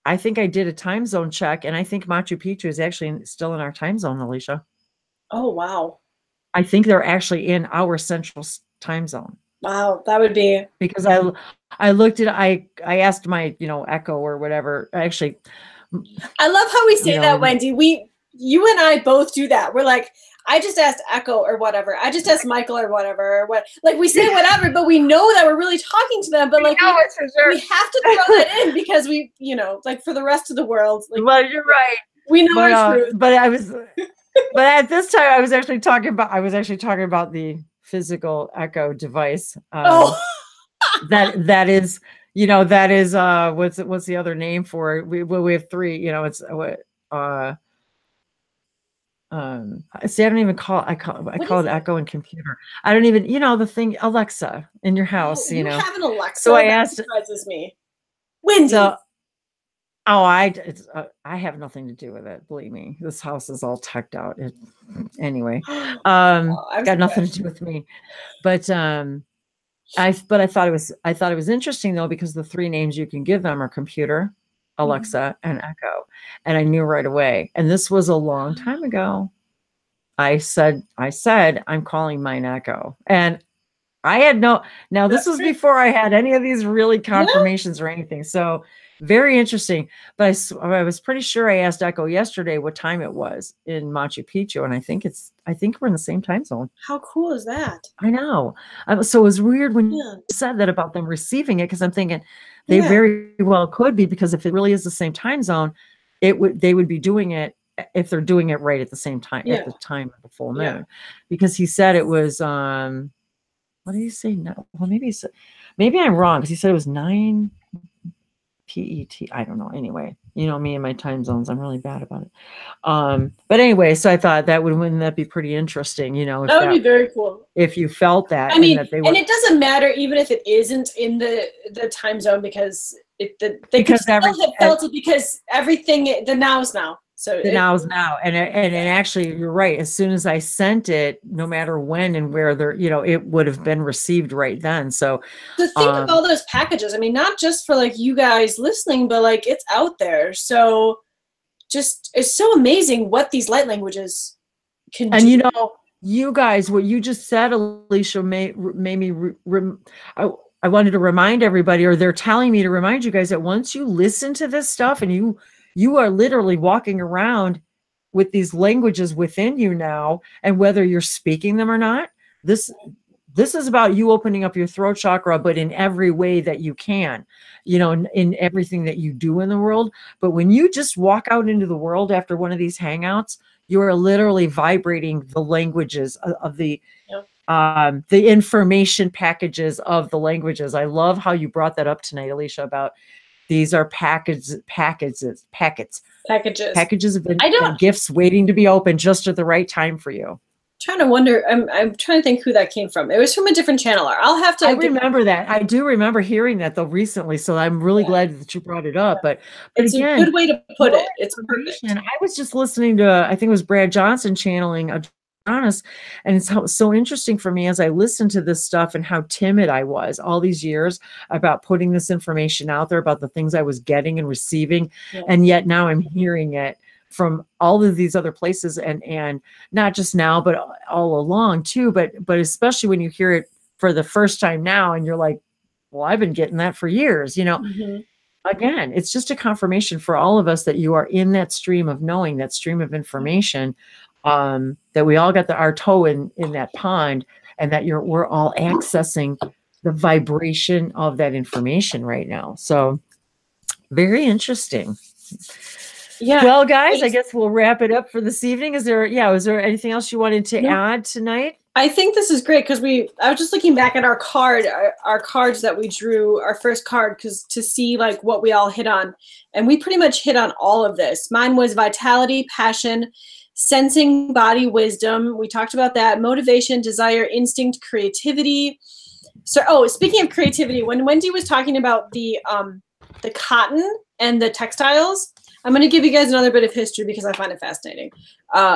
I think I did a time zone check, and I think Machu Picchu is actually still in our time zone, Alicia. Oh, wow. I think they're actually in our central time zone. Wow, that would be, because I looked at, I asked my, you know, Echo or whatever. Actually, I love how we say that, Wendy. You and I both do that. We're like, I just asked Echo or whatever. I just asked Michael or whatever. Or what? Like we say whatever, but we know that we're really talking to them. But like we have to throw that in because we, you know, like for the rest of the world. Like, well, you're right. We know our truth. But at this time I was actually talking about the physical echo device. That is, what's the other name for it? We have three, it's see, I don't even call it echo and computer. I don't even, the thing, Alexa in your house, You have an Alexa? So I asked, surprises me. Wendy. So, I have nothing to do with it. Believe me, this house is all tucked out. Anyway, got nothing to do with me. But I thought it was interesting though, because the three names you can give them are computer, Alexa, and Echo. And I knew right away. And this was a long time ago. I said, I'm calling mine Echo. And I had this was before I had any of these really confirmations or anything. So very interesting. But I was pretty sure I asked Echo yesterday what time it was in Machu Picchu. And I think we're in the same time zone. How cool is that? I know. So it was weird when you said that about them receiving it, because I'm thinking they very well could be, because if it really is the same time zone, they would be doing it if they're doing it right at the same time, at the time of the full moon. Because he said it was what did he say? No, well, maybe I'm wrong, because he said it was 9 PET. I don't know. Anyway, me and my time zones, I'm really bad about it. But anyway, so I thought wouldn't that be pretty interesting? That would be very cool if you felt that. I mean, and it doesn't matter even if it isn't in the time zone, because they could still have felt it, because everything, the now's now. So the now's now, and actually, you're right. As soon as I sent it, no matter when and where it would have been received right then. So think of all those packages. I mean, not just for like you guys listening, but like it's out there. So it's so amazing what these light languages can do. And you guys, what you just said, Alicia, made me. I wanted to remind everybody, or they're telling me to remind you guys, that once you listen to this stuff and you are literally walking around with these languages within you now, and whether you're speaking them or not, this is about you opening up your throat chakra, but in every way that you can, in everything that you do in the world. But when you just walk out into the world after one of these hangouts, you are literally vibrating the languages of the information packages of the languages. I love how you brought that up tonight, Alicia, about these are packages of gifts waiting to be opened just at the right time for you. Trying to wonder, I'm trying to think who that came from. It was from a different channeler. I'll have to. I remember that. I do remember hearing that though recently, so I'm really glad that you brought it up. But it's again, a good way to put it. It's perfect. I was just listening to, I think it was Brad Johnson channeling Honest, and it's so interesting for me as I listened to this stuff, and how timid I was all these years about putting this information out there about the things I was getting and receiving, and yet now I'm hearing it from all of these other places, and not just now, but all along too. But especially when you hear it for the first time now, and you're like, well, I've been getting that for years, Again, it's just a confirmation for all of us that you are in that stream of knowing, that stream of information. That we all got our toe in that pond, and that we're all accessing the vibration of that information right now. So very interesting. Yeah. Well, guys, I guess we'll wrap it up for this evening. Was there anything else you wanted to add tonight? I think this is great, because I was just looking back at our cards that we drew, our first card, to see like what we all hit on, and we pretty much hit on all of this. Mine was vitality, passion, sensing, body, wisdom. We talked about that. Motivation, desire, instinct, creativity. So, speaking of creativity, when Wendy was talking about the cotton and the textiles, I'm going to give you guys another bit of history because I find it fascinating.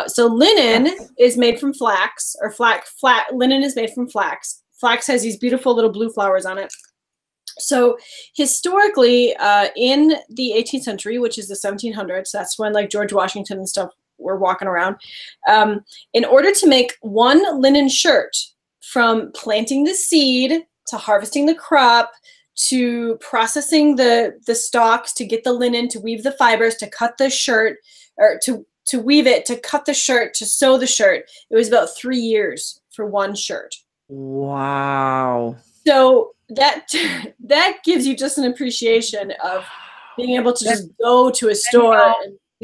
So linen is made from flax, or linen is made from flax. Flax has these beautiful little blue flowers on it. So historically, in the 18th century, which is the 1700s, that's when like George Washington and stuff were walking around. In order to make one linen shirt, from planting the seed to harvesting the crop, to processing the stalks, to get the linen, to weave the fibers, to cut the shirt, or to weave it, to cut the shirt, to sew the shirt, it was about 3 years for one shirt. Wow. So that gives you just an appreciation of being able to just go to a store.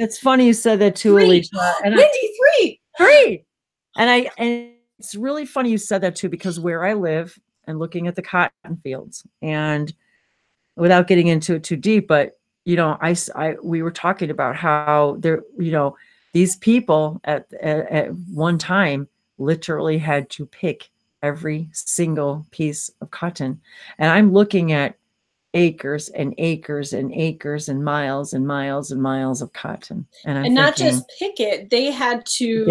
It's funny you said that too, 3. Alicia. And Wendy, 3. 3. And it's really funny you said that too, because where I live and looking at the cotton fields, and without getting into it too deep, but you know, we were talking about how there, you know, these people at one time literally had to pick every single piece of cotton. And I'm looking at acres and acres and acres and miles and miles and miles of cotton. And not just pick it, they have to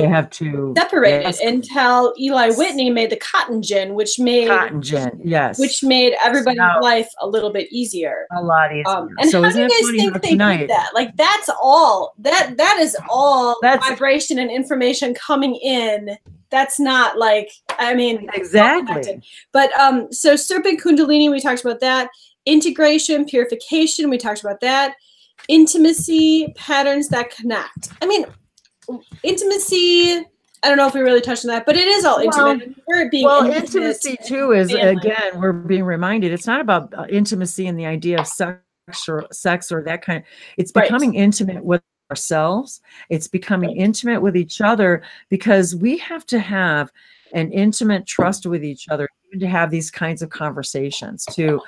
separate yes, it until Eli Whitney made the cotton gin, which made cotton gin, yes, which made everybody's life a little bit easier. A lot easier. And so how do you guys think they did that? Like, that's all that is all vibration and information coming in. That's not like, I mean, exactly. But so Serpent Kundalini, we talked about that. Integration, purification, we talked about that. Intimacy, patterns that connect. I mean, intimacy, I don't know if we really touched on that, but it is all intimate. Intimacy too is, again, we're being reminded, it's not about intimacy and the idea of sex or that kind of, it's becoming intimate with ourselves. It's becoming intimate with each other, because we have to have an intimate trust with each other, even to have these kinds of conversations, to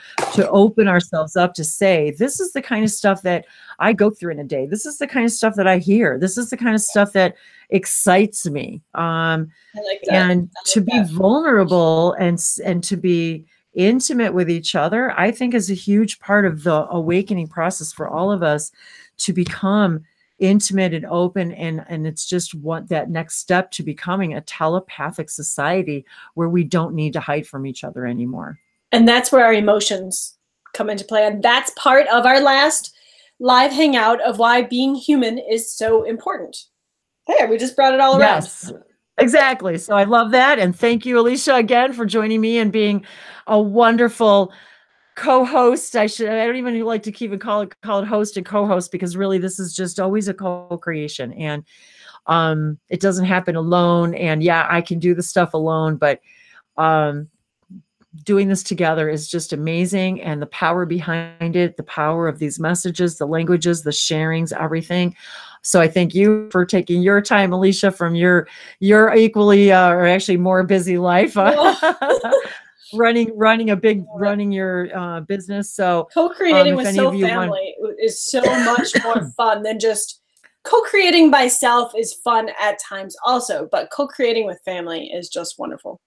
open ourselves up, to say, this is the kind of stuff that I go through in a day. This is the kind of stuff that I hear. This is the kind of stuff that excites me. I like that. And to be vulnerable and to be intimate with each other, I think is a huge part of the awakening process for all of us, to become intimate and open, and it's just that next step to becoming a telepathic society where we don't need to hide from each other anymore. And that's where our emotions come into play, and that's part of our last live hangout of why being human is so important. There, we just brought it all around. Yes, exactly. So I love that, and thank you, Alicia, again for joining me and being a wonderful co-host. I don't even like to even call it host and co-host, because really this is just always a co-creation, and it doesn't happen alone. And yeah, I can do the stuff alone, but doing this together is just amazing. And the power behind it, the power of these messages, the languages, the sharings, everything. So I thank you for taking your time, Alicia, from your equally or actually more busy life. running your business. So co-creating with Soul Family is so much more fun than just co-creating by self. Is fun at times also, but co-creating with family is just wonderful.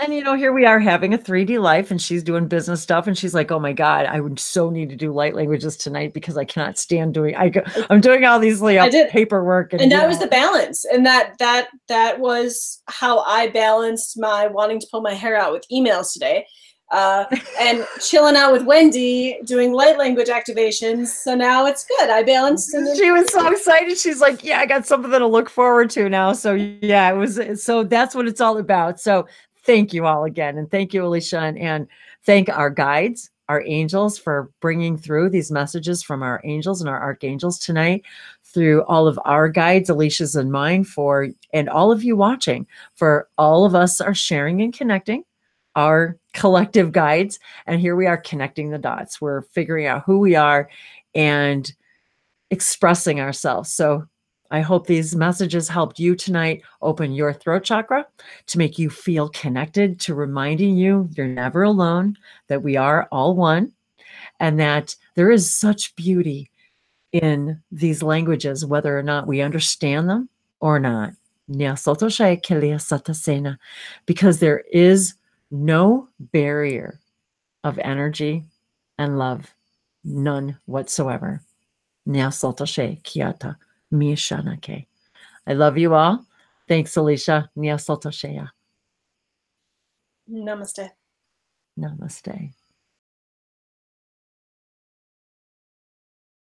And you know, here we are having a 3D life, and she's doing business stuff, and she's like, oh my God, I would so need to do light languages tonight, because I cannot stand I'm doing all these paperwork, and that was the balance, and that was how I balanced my wanting to pull my hair out with emails today. And chilling out with Wendy doing light language activations. So now it's good. I balanced. She was so excited. She's like, yeah, I got something to look forward to now. So yeah, so that's what it's all about. So thank you all again. And thank you, Alicia, and thank our guides, our angels, for bringing through these messages from our angels and our archangels tonight, through all of our guides, Alicia's and mine, and all of you watching, for all of us are sharing and connecting our collective guides. And here we are connecting the dots. We're figuring out who we are and expressing ourselves. So I hope these messages helped you tonight open your throat chakra, to make you feel connected, to reminding you you're never alone, that we are all one, and that there is such beauty in these languages, whether or not we understand them or not. Because there is no barrier of energy and love, none whatsoever. I love you all. Thanks, Alicia. Namaste. Namaste.